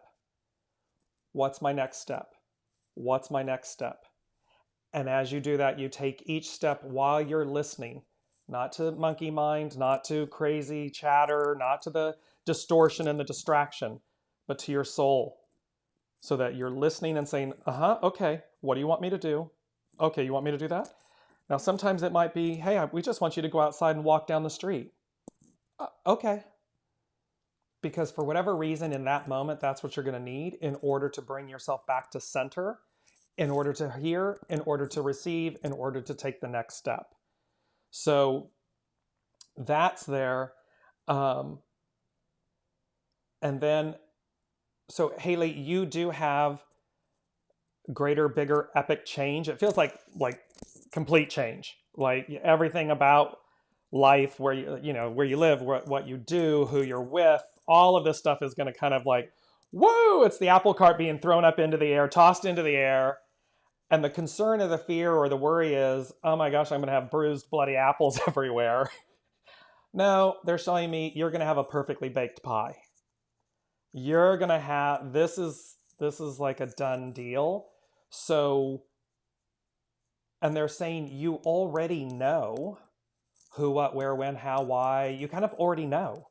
What's my next step? What's my next step? And as you do that, you take each step while you're listening, not to monkey mind, not to crazy chatter, not to the distortion and the distraction, but to your soul, so that you're listening and saying, okay, what do you want me to do? Okay, you want me to do that? Now, sometimes it might be, hey, we just want you to go outside and walk down the street. Okay. Because for whatever reason in that moment, that's what you're going to need in order to bring yourself back to center, in order to hear, in order to receive, in order to take the next step. So that's there. And then, so Haley, you do have greater, bigger, epic change. It feels like complete change, like everything about life, where where you live, what you do, who you're with, all of this stuff is going to kind of like, whoa, it's the apple cart being thrown up into the air, tossed into the air. And the concern or the fear or the worry is, oh my gosh, I'm going to have bruised, bloody apples everywhere. No, they're showing me you're going to have a perfectly baked pie. You're going to have, this is like a done deal. So, and they're saying you already know who, what, where, when, how, why. You kind of already know.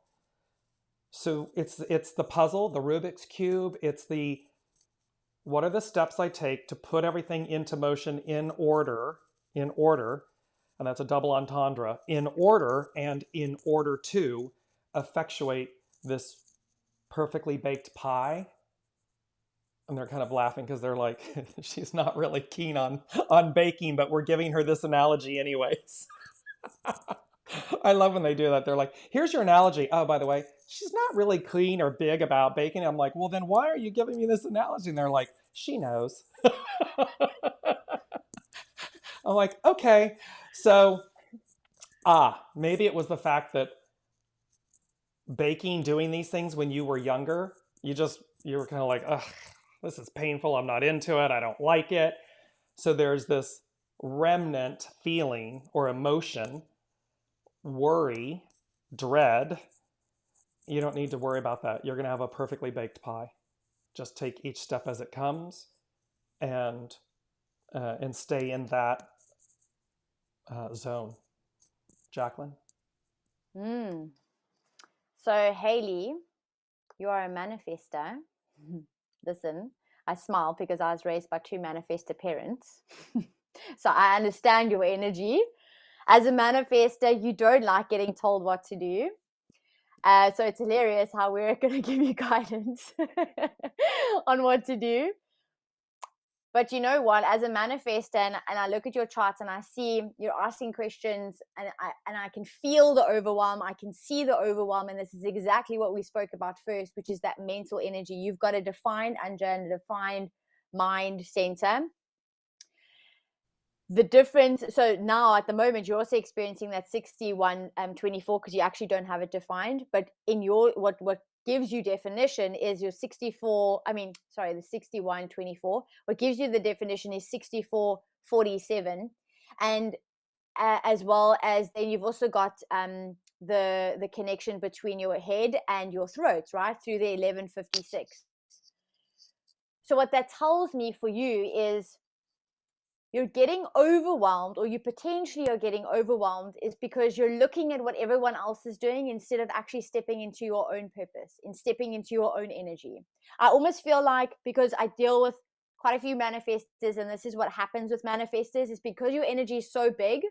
So it's the puzzle, the Rubik's Cube. It's what are the steps I take to put everything into motion in order, and that's a double entendre, in order and in order to effectuate this perfectly baked pie. And they're kind of laughing because they're like, she's not really keen on baking, but we're giving her this analogy anyways. I love when they do that. They're like, here's your analogy. Oh, by the way, she's not really keen or big about baking. I'm like, well, then why are you giving me this analogy? And they're like, she knows. I'm like, okay. So, maybe it was the fact that baking, doing these things when you were younger, you were kind of like, ugh, this is painful. I'm not into it. I don't like it. So there's this remnant feeling or emotion, worry, dread. You don't need to worry about that. You're going to have a perfectly baked pie. Just take each step as it comes and stay in that zone. Jaclyn?
So Haley, you are a manifester. Listen, I smile because I was raised by two manifester parents. So I understand your energy. As a manifester, you don't like getting told what to do. So it's hilarious how we're going to give you guidance on what to do. But you know what, as a manifestor, and I look at your charts and I see you're asking questions, and I can feel the overwhelm. I can see the overwhelm. And this is exactly what we spoke about first, which is that mental energy. You've got a defined Anja and a defined mind center. The difference, so now at the moment you're also experiencing that 61-24 because you actually don't have it defined, but in your what gives you definition is your 64, the 61-24. What gives you the definition is 64-47. And as well as then you've also got the connection between your head and your throat, right, through the 1156. So what that tells me for you is you're getting overwhelmed, or you potentially are getting overwhelmed, is because you're looking at what everyone else is doing instead of actually stepping into your own purpose and stepping into your own energy. I almost feel like, because I deal with quite a few manifestors, and this is what happens with manifestors, is because your energy is so big,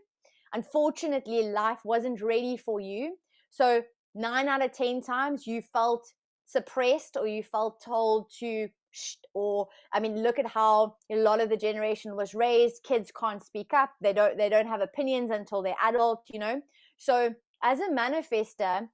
unfortunately, life wasn't ready for you. So 9 out of 10 times you felt suppressed, or you felt told to, or look at how a lot of the generation was raised. Kids can't speak up, they don't have opinions until they're adult, so as a manifestor,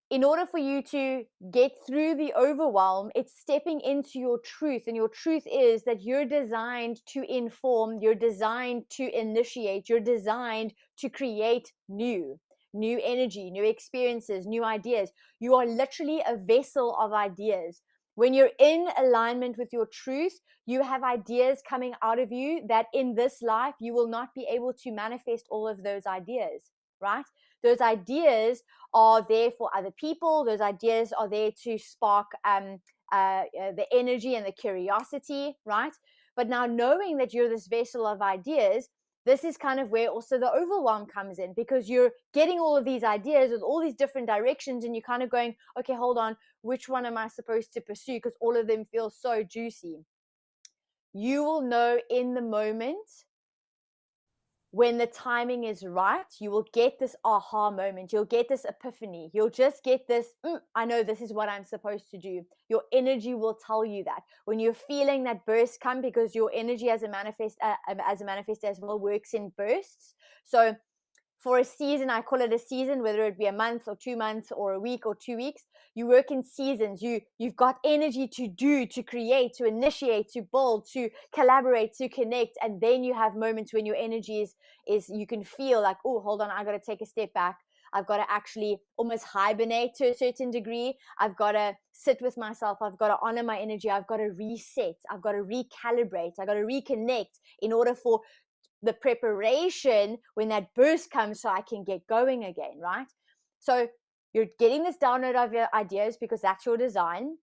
in order for you to get through the overwhelm, it's stepping into your truth. And your truth is that you're designed to inform, you're designed to initiate, you're designed to create new energy, new experiences, new ideas. You are literally a vessel of ideas. When you're in alignment with your truth, you have ideas coming out of you that in this life you will not be able to manifest all of those ideas, right? Those ideas are there for other people. Those ideas are there to spark the energy and the curiosity, right? But now, knowing that you're this vessel of ideas, this is kind of where also the overwhelm comes in, because you're getting all of these ideas with all these different directions, and you're kind of going, okay, hold on, which one am I supposed to pursue? Because all of them feel so juicy. You will know in the moment, when the timing is right, you will get this aha moment. You'll get this epiphany. You'll just get this, I know this is what I'm supposed to do. Your energy will tell you that. When you're feeling that burst come, because your energy as a manifestor as well works in bursts. So for a season, I call it a season, whether it be a month or 2 months or a week or 2 weeks, you work in seasons. You've got energy to do, to create, to initiate, to build, to collaborate, to connect. And then you have moments when your energy is you can feel like, oh, hold on, I got to take a step back. I've got to actually almost hibernate to a certain degree. I've got to sit with myself. I've got to honor my energy. I've got to reset. I've got to recalibrate. I've got to reconnect in order for the preparation when that burst comes, so I can get going again, right? So you're getting this download of your ideas because that's your design.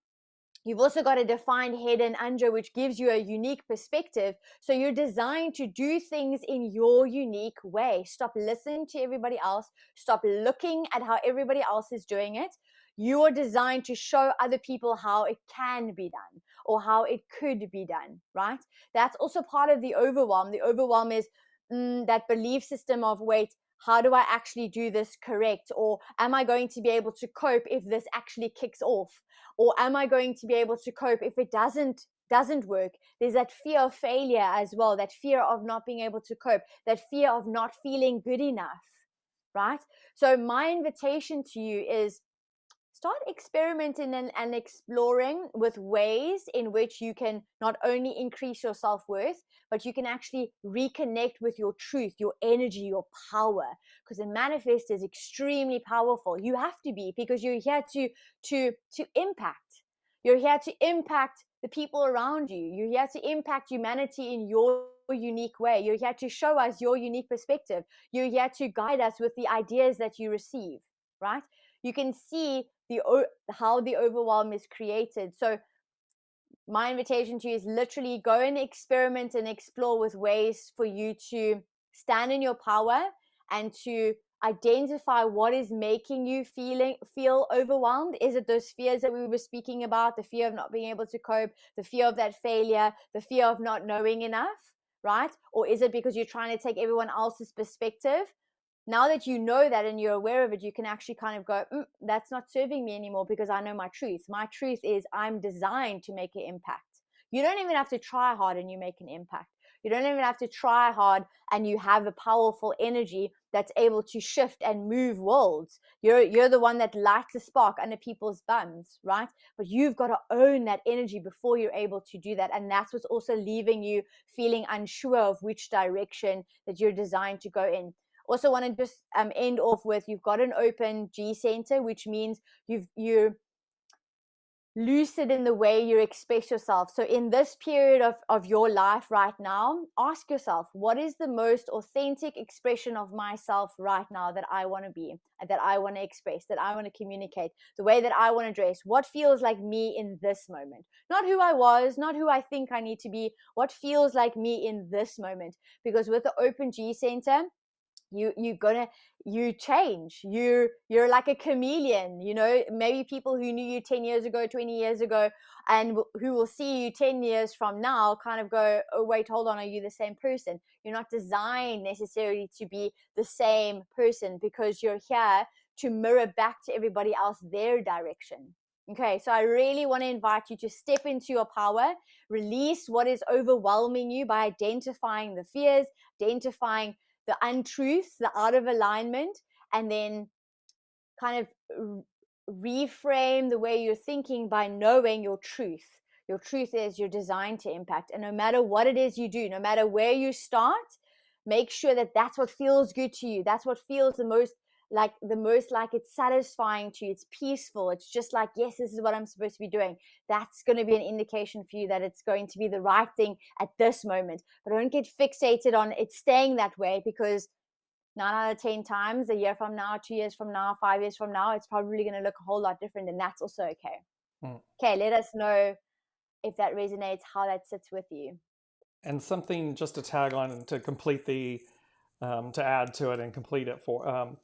You've also got a defined head and Anja, which gives you a unique perspective. So you're designed to do things in your unique way. Stop listening to everybody else. Stop looking at how everybody else is doing it. You are designed to show other people how it can be done, or how it could be done, right? That's also part of the overwhelm. The overwhelm is that belief system of, wait, how do I actually do this correct? Or am I going to be able to cope if this actually kicks off? Or am I going to be able to cope if it doesn't work? There's that fear of failure as well, that fear of not being able to cope, that fear of not feeling good enough, right? So my invitation to you is, start experimenting and exploring with ways in which you can not only increase your self-worth, but you can actually reconnect with your truth, your energy, your power. Because a manifest is extremely powerful. You have to be, because you're here to impact. You're here to impact the people around you. You're here to impact humanity in your unique way. You're here to show us your unique perspective. You're here to guide us with the ideas that you receive, right? You can see how the overwhelm is created. So my invitation to you is literally go and experiment and explore with ways for you to stand in your power and to identify what is making you feel overwhelmed. Is it those fears that we were speaking about, the fear of not being able to cope, the fear of that failure, the fear of not knowing enough, right? Or is it because you're trying to take everyone else's perspective? now that you know that and you're aware of it, you can actually kind of go, that's not serving me anymore, because I know my truth. My truth is I'm designed to make an impact. You don't even have to try hard and you make an impact. You don't even have to try hard and you have a powerful energy that's able to shift and move worlds. You're the one that lights a spark under people's bums, right? But you've got to own that energy before you're able to do that. And that's what's also leaving you feeling unsure of which direction that you're designed to go in. Also want to just end off with, you've got an open G center, which means you're lucid in the way you express yourself. So in this period of your life right now, ask yourself, what is the most authentic expression of myself right now that I want to be, that I want to express, that I want to communicate, the way that I want to dress? What feels like me in this moment? Not who I was, not who I think I need to be. What feels like me in this moment? Because with the open G center, you change. You're like a chameleon. Maybe people who knew you 10 years ago, 20 years ago, and who will see you 10 years from now kind of go, oh wait, hold on, are you the same person? You're not designed necessarily to be the same person, because you're here to mirror back to everybody else their direction. Okay, so I really want to invite you to step into your power, release what is overwhelming you by identifying the fears, identifying the untruths, the out of alignment, and then kind of reframe the way you're thinking by knowing your truth. Your truth is you're designed to impact. And no matter what it is you do, no matter where you start, make sure that that's what feels good to you. That's what feels the most like it's satisfying to you. It's peaceful. It's just like, yes, this is what I'm supposed to be doing. That's going to be an indication for you that it's going to be the right thing at this moment. But don't get fixated on it staying that way, because 9 out of 10 times, a year from now, 2 years from now, 5 years from now, it's probably going to look a whole lot different, and that's also okay. Okay, let us know if that resonates, how that sits with you.
And something just to tag on to complete to add to it and complete it for,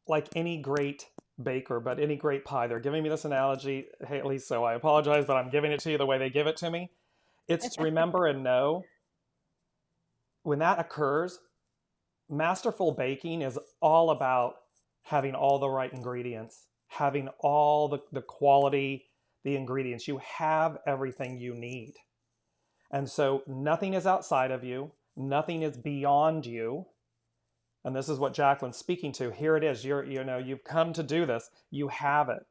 like any great baker, but any great pie. They're giving me this analogy, Haley, so I apologize, but I'm giving it to you the way they give it to me. It's to remember and know when that occurs, masterful baking is all about having all the right ingredients, having all the quality, the ingredients. You have everything you need. And so nothing is outside of you, nothing is beyond you. And this is what Jaclyn's speaking to. Here it is. You've come to do this. You have it.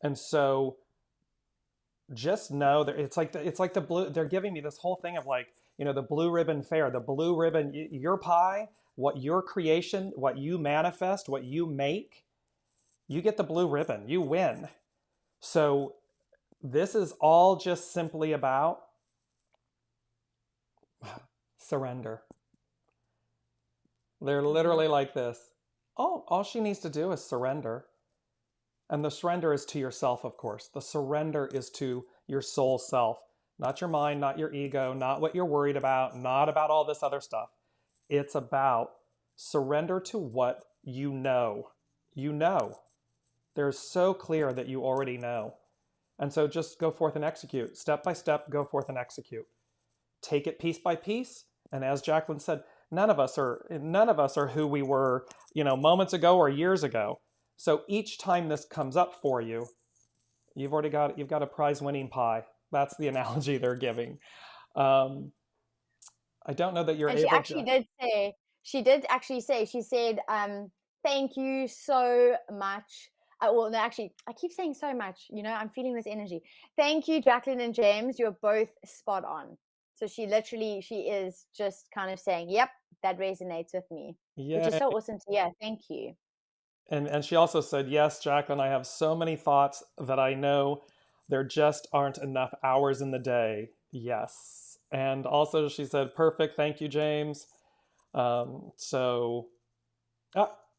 And so just know that it's like the blue. They're giving me this whole thing of like, the blue ribbon fair, the blue ribbon, your pie, what your creation, what you manifest, what you make, you get the blue ribbon. You win. So this is all just simply about surrender. They're literally like this. Oh, all she needs to do is surrender. And the surrender is to yourself, of course. The surrender is to your soul self, not your mind, not your ego, not what you're worried about, not about all this other stuff. It's about surrender to what you know. You know. They're so clear that you already know. And so just go forth and execute. Step by step, go forth and execute. Take it piece by piece. And as Jaclyn said, none of us are who we were, moments ago or years ago. So each time this comes up for you, you've got a prize-winning pie. That's the analogy they're giving. I don't know that you're
and
able
she did actually say, she said, thank you so much. Well, no, actually, I keep saying so much, I'm feeling this energy. Thank you, Jaclyn and James. You're both spot on. So she is just kind of saying, yep, that resonates with me, which is so awesome to hear. Thank you.
And she also said, yes, Jaclyn, I have so many thoughts that I know there just aren't enough hours in the day. Yes. And also she said, perfect. Thank you, James. And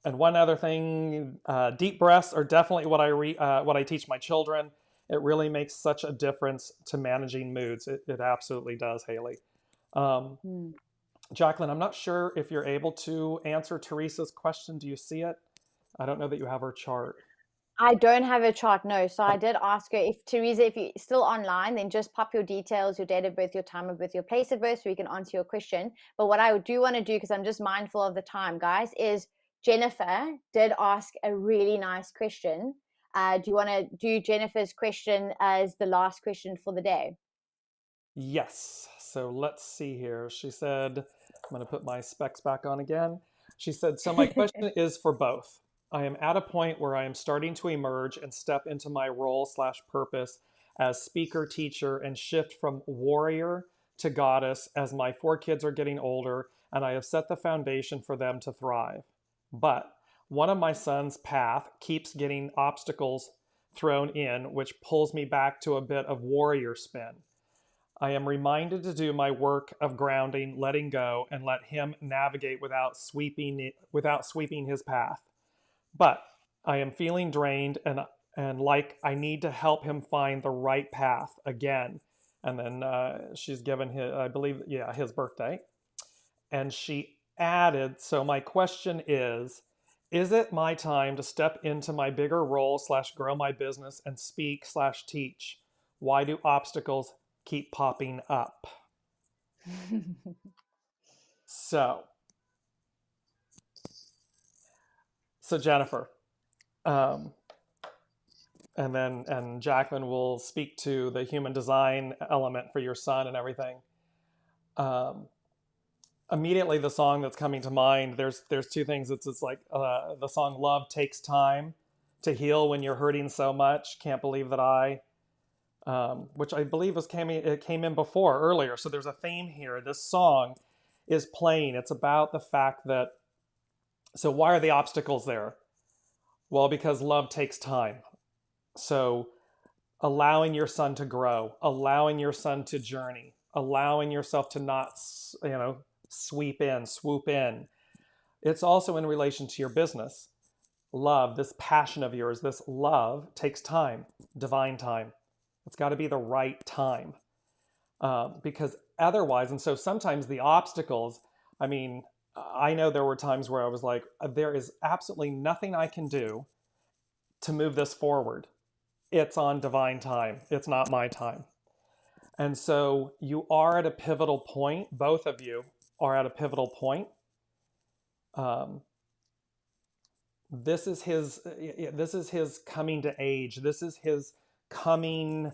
one other thing, deep breaths are definitely what I teach my children. It really makes such a difference to managing moods. It absolutely does, Haley. Jaclyn, I'm not sure if you're able to answer Teresa's question. Do you see it? I don't know that you have her chart.
I don't have a chart, no. So I did ask her if Teresa, if you're still online, then just pop your details, your date of birth, your time of birth, your place of birth, so we can answer your question. But what I do want to do, because I'm just mindful of the time, guys, is Jennifer did ask a really nice question. Do you want to do Jennifer's question as the last question for the day?
Yes. So let's see here. She said, I'm going to put my specs back on again. She said, so my question is for both. I am at a point where I am starting to emerge and step into my role slash purpose as speaker, teacher, and shift from warrior to goddess as my 4 kids are getting older and I have set the foundation for them to thrive. But one of my son's path keeps getting obstacles thrown in, which pulls me back to a bit of warrior spin. I am reminded to do my work of grounding, letting go, and let him navigate without sweeping his path. But I am feeling drained and like I need to help him find the right path again. And then she's given his, I believe, yeah, his birthday. And she added, so my question is it my time to step into my bigger role slash grow my business and speak slash teach? Why do obstacles keep popping up? So Jennifer, um, and Jaclyn will speak to the human design element for your son and everything. Um, Immediately, the song that's coming to mind, there's 2 things. It's like the song "Love Takes Time to Heal When You're Hurting So Much." Can't believe that which I believe it came in before earlier. So there's a theme here. This song is playing. It's about the fact that, so why are the obstacles there? Well, because love takes time. So allowing your son to grow, allowing your son to journey, allowing yourself to not, swoop in. It's also in relation to your business. Love, this passion of yours, this love takes time, divine time. It's got to be the right time. Because otherwise, and so sometimes the obstacles, I mean, I know there were times where I was like, there is absolutely nothing I can do to move this forward. It's on divine time. It's not my time. And so you are at a pivotal point. Both of you are at a pivotal point. This is his coming to age. This is his coming.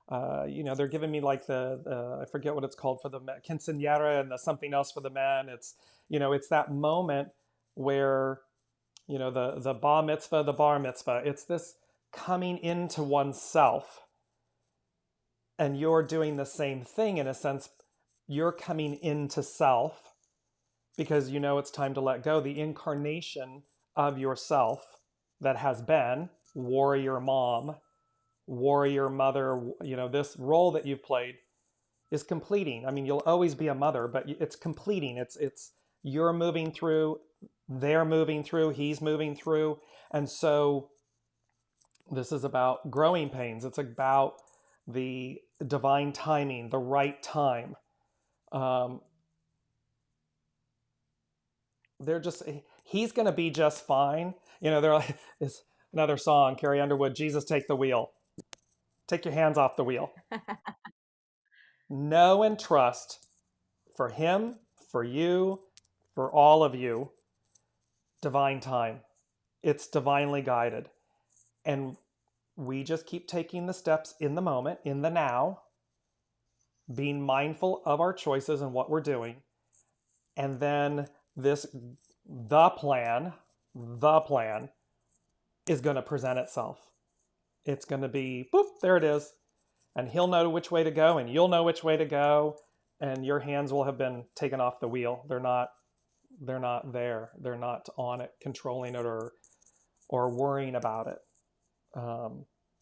They're giving me like the I forget what it's called for the quinceañera and the something else for the men. It's that moment where the bar mitzvah, the bar mitzvah. It's this coming into oneself, and you're doing the same thing in a sense. You're coming into self because it's time to let go. The incarnation of yourself that has been warrior mom, warrior mother, this role that you've played is completing. I mean, you'll always be a mother, but it's completing. It's you're moving through, they're moving through, he's moving through. And so this is about growing pains. It's about the divine timing, the right time. He's going to be just fine. They're like, it's another song, Carrie Underwood, Jesus Take the Wheel. Take your hands off the wheel. Know and trust for him, for you, for all of you, divine time. It's divinely guided. And we just keep taking the steps in the moment, in the now, being mindful of our choices and what we're doing. And then the plan is going to present itself. It's going to be, boop, there it is. And he'll know which way to go, and you'll know which way to go, and your hands will have been taken off the wheel. They're not there. They're not on it, controlling it or worrying about it.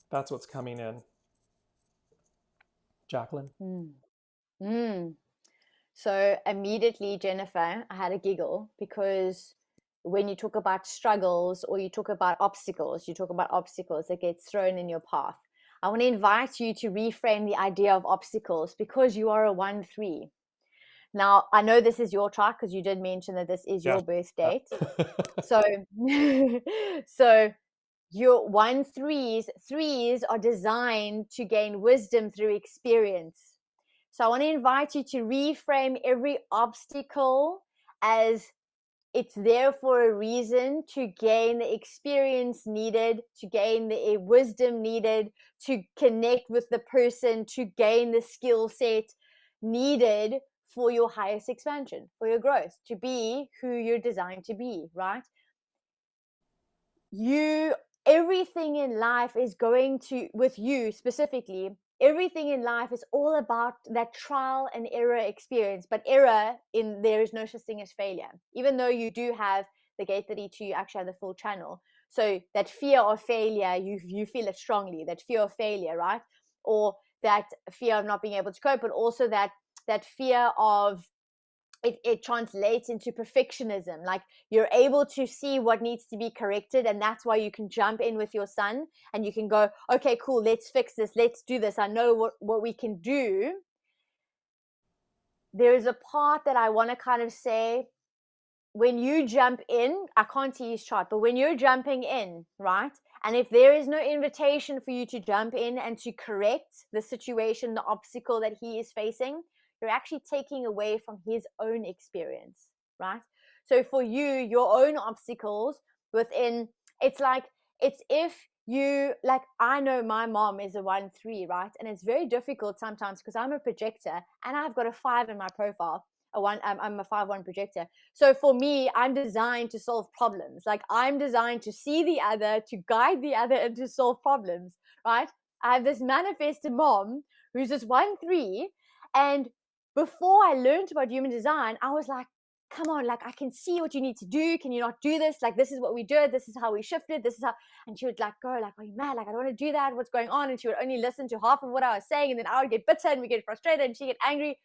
That's what's coming in. Jaclyn?
So immediately, Jennifer, I had a giggle because when you talk about struggles or you talk about obstacles that get thrown in your path. I want to invite you to reframe the idea of obstacles because you are a 1-3. Now, I know this is your chart because you did mention that this is your birth date. So your 1-3s are designed to gain wisdom through experience. So I want to invite you to reframe every obstacle as it's there for a reason, to gain the experience needed, to gain the wisdom needed, to connect with the person, to gain the skill set needed for your highest expansion, for your growth, to be who you're designed to be, right? Everything in life is going to, with you specifically, everything in life is all about that trial and error experience. But there is no such thing as failure. Even though you do have the gate 32, you actually have the full channel. So that fear of failure, you feel it strongly, that fear of failure, right? Or that fear of not being able to cope, but also that fear of it translates into perfectionism. Like, you're able to see what needs to be corrected, and that's why you can jump in with your son and you can go, okay, cool, let's fix this, let's do this, I know what we can do. There is a part that I want to kind of say, when you jump in, I can't see his chart, but when you're jumping in, right, and if there is no invitation for you to jump in and to correct the situation, the obstacle that he is facing, you're actually taking away from his own experience, right? So for you, your own obstacles within, it's if you, like, I know my mom is a 1-3, right? And it's very difficult sometimes because I'm a projector and I've got a 5 in my profile. I'm a 5-1 projector. So for me, I'm designed to solve problems. Like, I'm designed to see the other, to guide the other, and to solve problems, right? I have this manifested mom who's this 1-3, and before I learned about human design, I was like, come on, like, I can see what you need to do. Can you not do this? Like, this is what we did. This is how we shifted. This is how, and she would like go like, are you mad? Like, I don't want to do that. What's going on? And she would only listen to half of what I was saying. And then I would get bitter and we get frustrated and she get angry.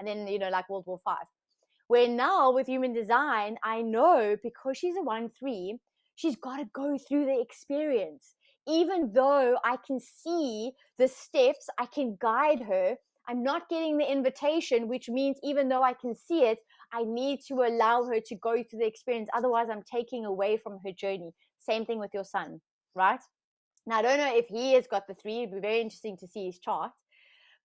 And then, like World War V. Where now with human design, I know because she's a 1-3, she's got to go through the experience. Even though I can see the steps, I can guide her, I'm not getting the invitation, which means even though I can see it, I need to allow her to go through the experience. Otherwise, I'm taking away from her journey. Same thing with your son, right? Now, I don't know if he has got the 3. It'd be very interesting to see his chart.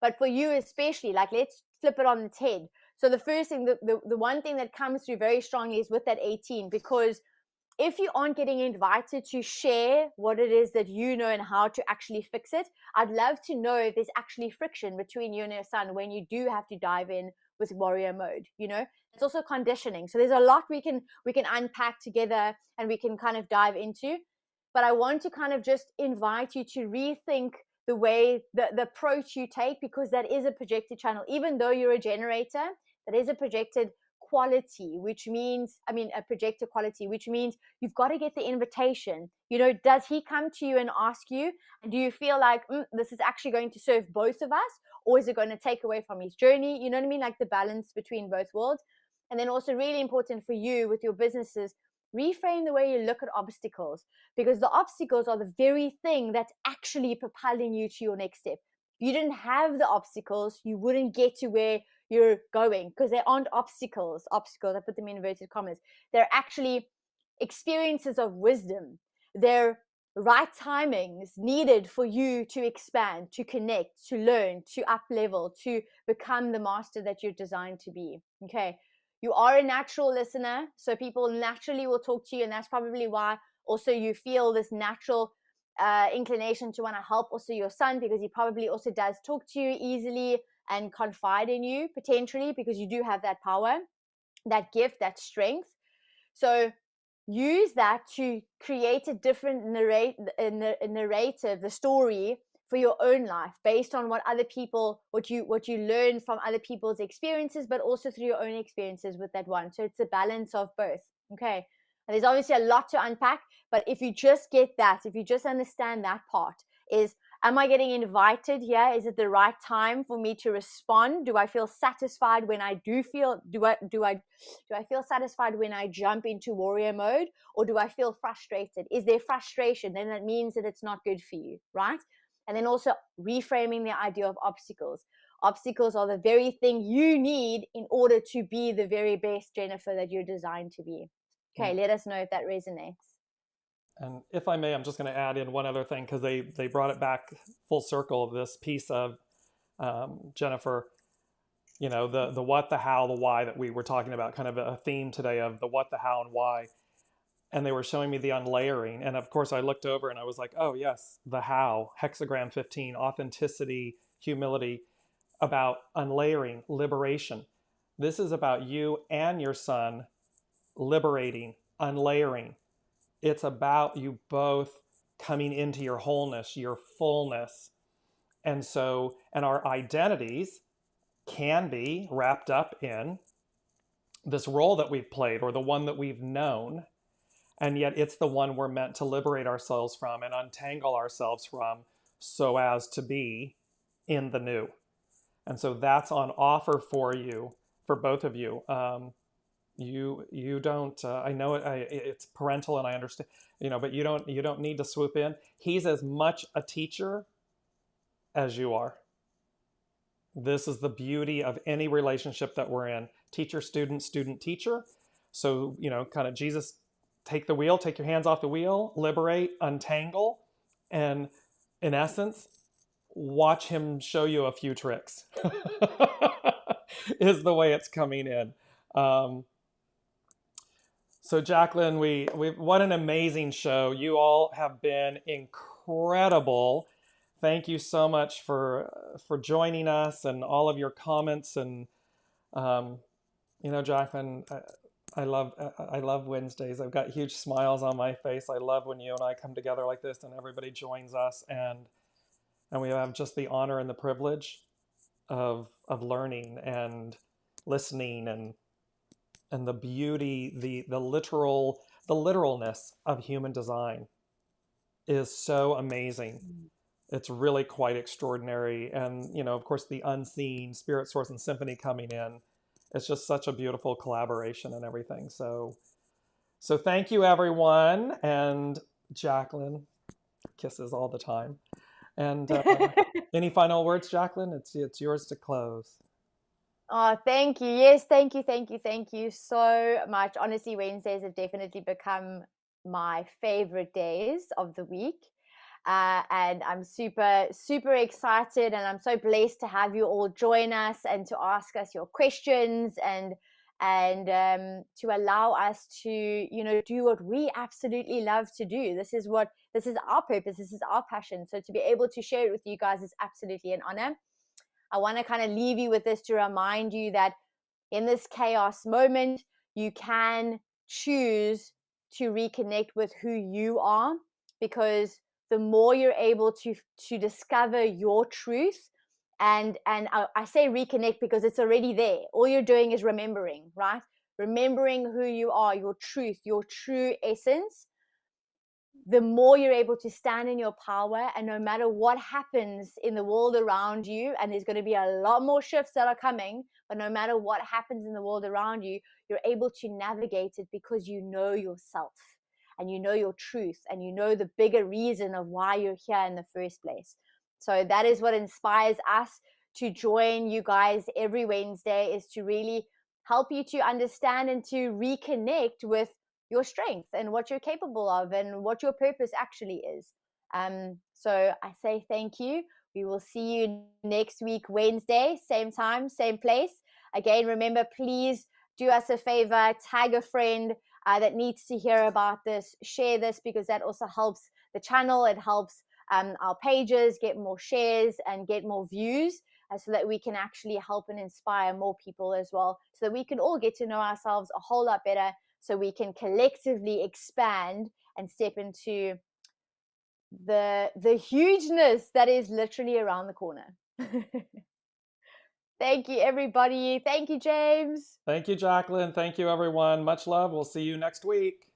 But for you especially, like, let's flip it on its head. So the first thing, the one thing that comes through very strongly is with that 18, because if you aren't getting invited to share what it is that you know and how to actually fix it, I'd love to know if there's actually friction between you and your son when you do have to dive in with warrior mode. It's also conditioning. So there's a lot we can unpack together and we can kind of dive into. But I want to kind of just invite you to rethink the way, the approach you take, because that is a projected channel. Even though you're a generator, that is a projected quality, which means, a projector quality, which means you've got to get the invitation. Does he come to you and ask you, and do you feel like this is actually going to serve both of us, or is it going to take away from his journey? You know what I mean? Like the balance between both worlds. And then also really important for you with your businesses, reframe the way you look at obstacles, because the obstacles are the very thing that's actually propelling you to your next step. If you didn't have the obstacles, you wouldn't get to where you're going, because they aren't obstacles. I put them in inverted commas. They're actually experiences of wisdom. They're right timings needed for you to expand, to connect, to learn, to up level, to become the master that you're designed to be. Okay. You are a natural listener, so people naturally will talk to you, and that's probably why also you feel this natural inclination to want to help also your son, because he probably also does talk to you easily and confide in you potentially, because you do have that power, that gift, that strength. So use that to create a different narrative, the story for your own life, based on what other people, what you learn from other people's experiences, but also through your own experiences with that one. So it's a balance of both. Okay. And there's obviously a lot to unpack, but if you just get that, if you just understand that part, is, am I getting invited here? Is it the right time for me to respond? Do I feel satisfied when I do I feel satisfied when I jump into warrior mode, or do I feel frustrated? Is there frustration? Then that means that it's not good for you, right? And then also reframing the idea of obstacles. Obstacles are the very thing you need in order to be the very best Jennifer that you're designed to be. Okay, let us know if that resonates.
And if I may, I'm just going to add in one other thing, because they brought it back full circle of this piece of Jennifer, the what, the how, the why that we were talking about, kind of a theme today of the what, the how, and why. And they were showing me the unlayering. And of course, I looked over and I was like, oh, yes, the how, Hexagram 15, authenticity, humility, about unlayering, liberation. This is about you and your son liberating, unlayering. It's about you both coming into your wholeness, your fullness. And our identities can be wrapped up in this role that we've played, or the one that we've known. And yet it's the one we're meant to liberate ourselves from and untangle ourselves from, so as to be in the new. And so that's on offer for you, for both of you. You don't. I know it's parental, and I understand. But you don't need to swoop in. He's as much a teacher as you are. This is the beauty of any relationship that we're in: teacher, student, student, teacher. So kind of Jesus, take the wheel, take your hands off the wheel, liberate, untangle, and in essence, watch him show you a few tricks. Is the way it's coming in. So Jaclyn, we what an amazing show. You all have been incredible. Thank you so much for joining us, and all of your comments. And Jaclyn, I love Wednesdays. I've got huge smiles on my face. I love when you and I come together like this and everybody joins us, and we have just the honor and the privilege of learning and listening, and the beauty, the literalness of human design is so amazing. It's really quite extraordinary. And of course, the unseen, spirit, source, and symphony coming in. It's just such a beautiful collaboration and everything. So thank you, everyone. And Jaclyn, kisses all the time. And any final words, Jaclyn? It's yours to close.
Oh, thank you. Yes, thank you so much. Honestly, Wednesdays have definitely become my favorite days of the week. And I'm super, super excited, and I'm so blessed to have you all join us and to ask us your questions, and to allow us to, do what we absolutely love to do. This is our purpose. This is our passion. So to be able to share it with you guys is absolutely an honor. I want to kind of leave you with this to remind you that in this chaos moment, you can choose to reconnect with who you are, because the more you're able to discover your truth, and I say reconnect because it's already there. All you're doing is remembering, right? Remembering who you are, your truth, your true essence. The more you're able to stand in your power, and no matter what happens in the world around you, and there's going to be a lot more shifts that are coming, but no matter what happens in the world around you, you're able to navigate it because you know yourself, and you know your truth, and you know the bigger reason of why you're here in the first place. So that is what inspires us to join you guys every Wednesday, is to really help you to understand and to reconnect with your strength and what you're capable of and what your purpose actually is. So I say thank you. We will see you next week, Wednesday, same time, same place. Again, remember, please do us a favor, tag a friend that needs to hear about this, share this, because that also helps the channel. It helps our pages get more shares and get more views, so that we can actually help and inspire more people as well, so that we can all get to know ourselves a whole lot better, so we can collectively expand and step into the hugeness that is literally around the corner. Thank you, everybody. Thank you, James.
Thank you, Jaclyn. Thank you, everyone. Much love. We'll see you next week.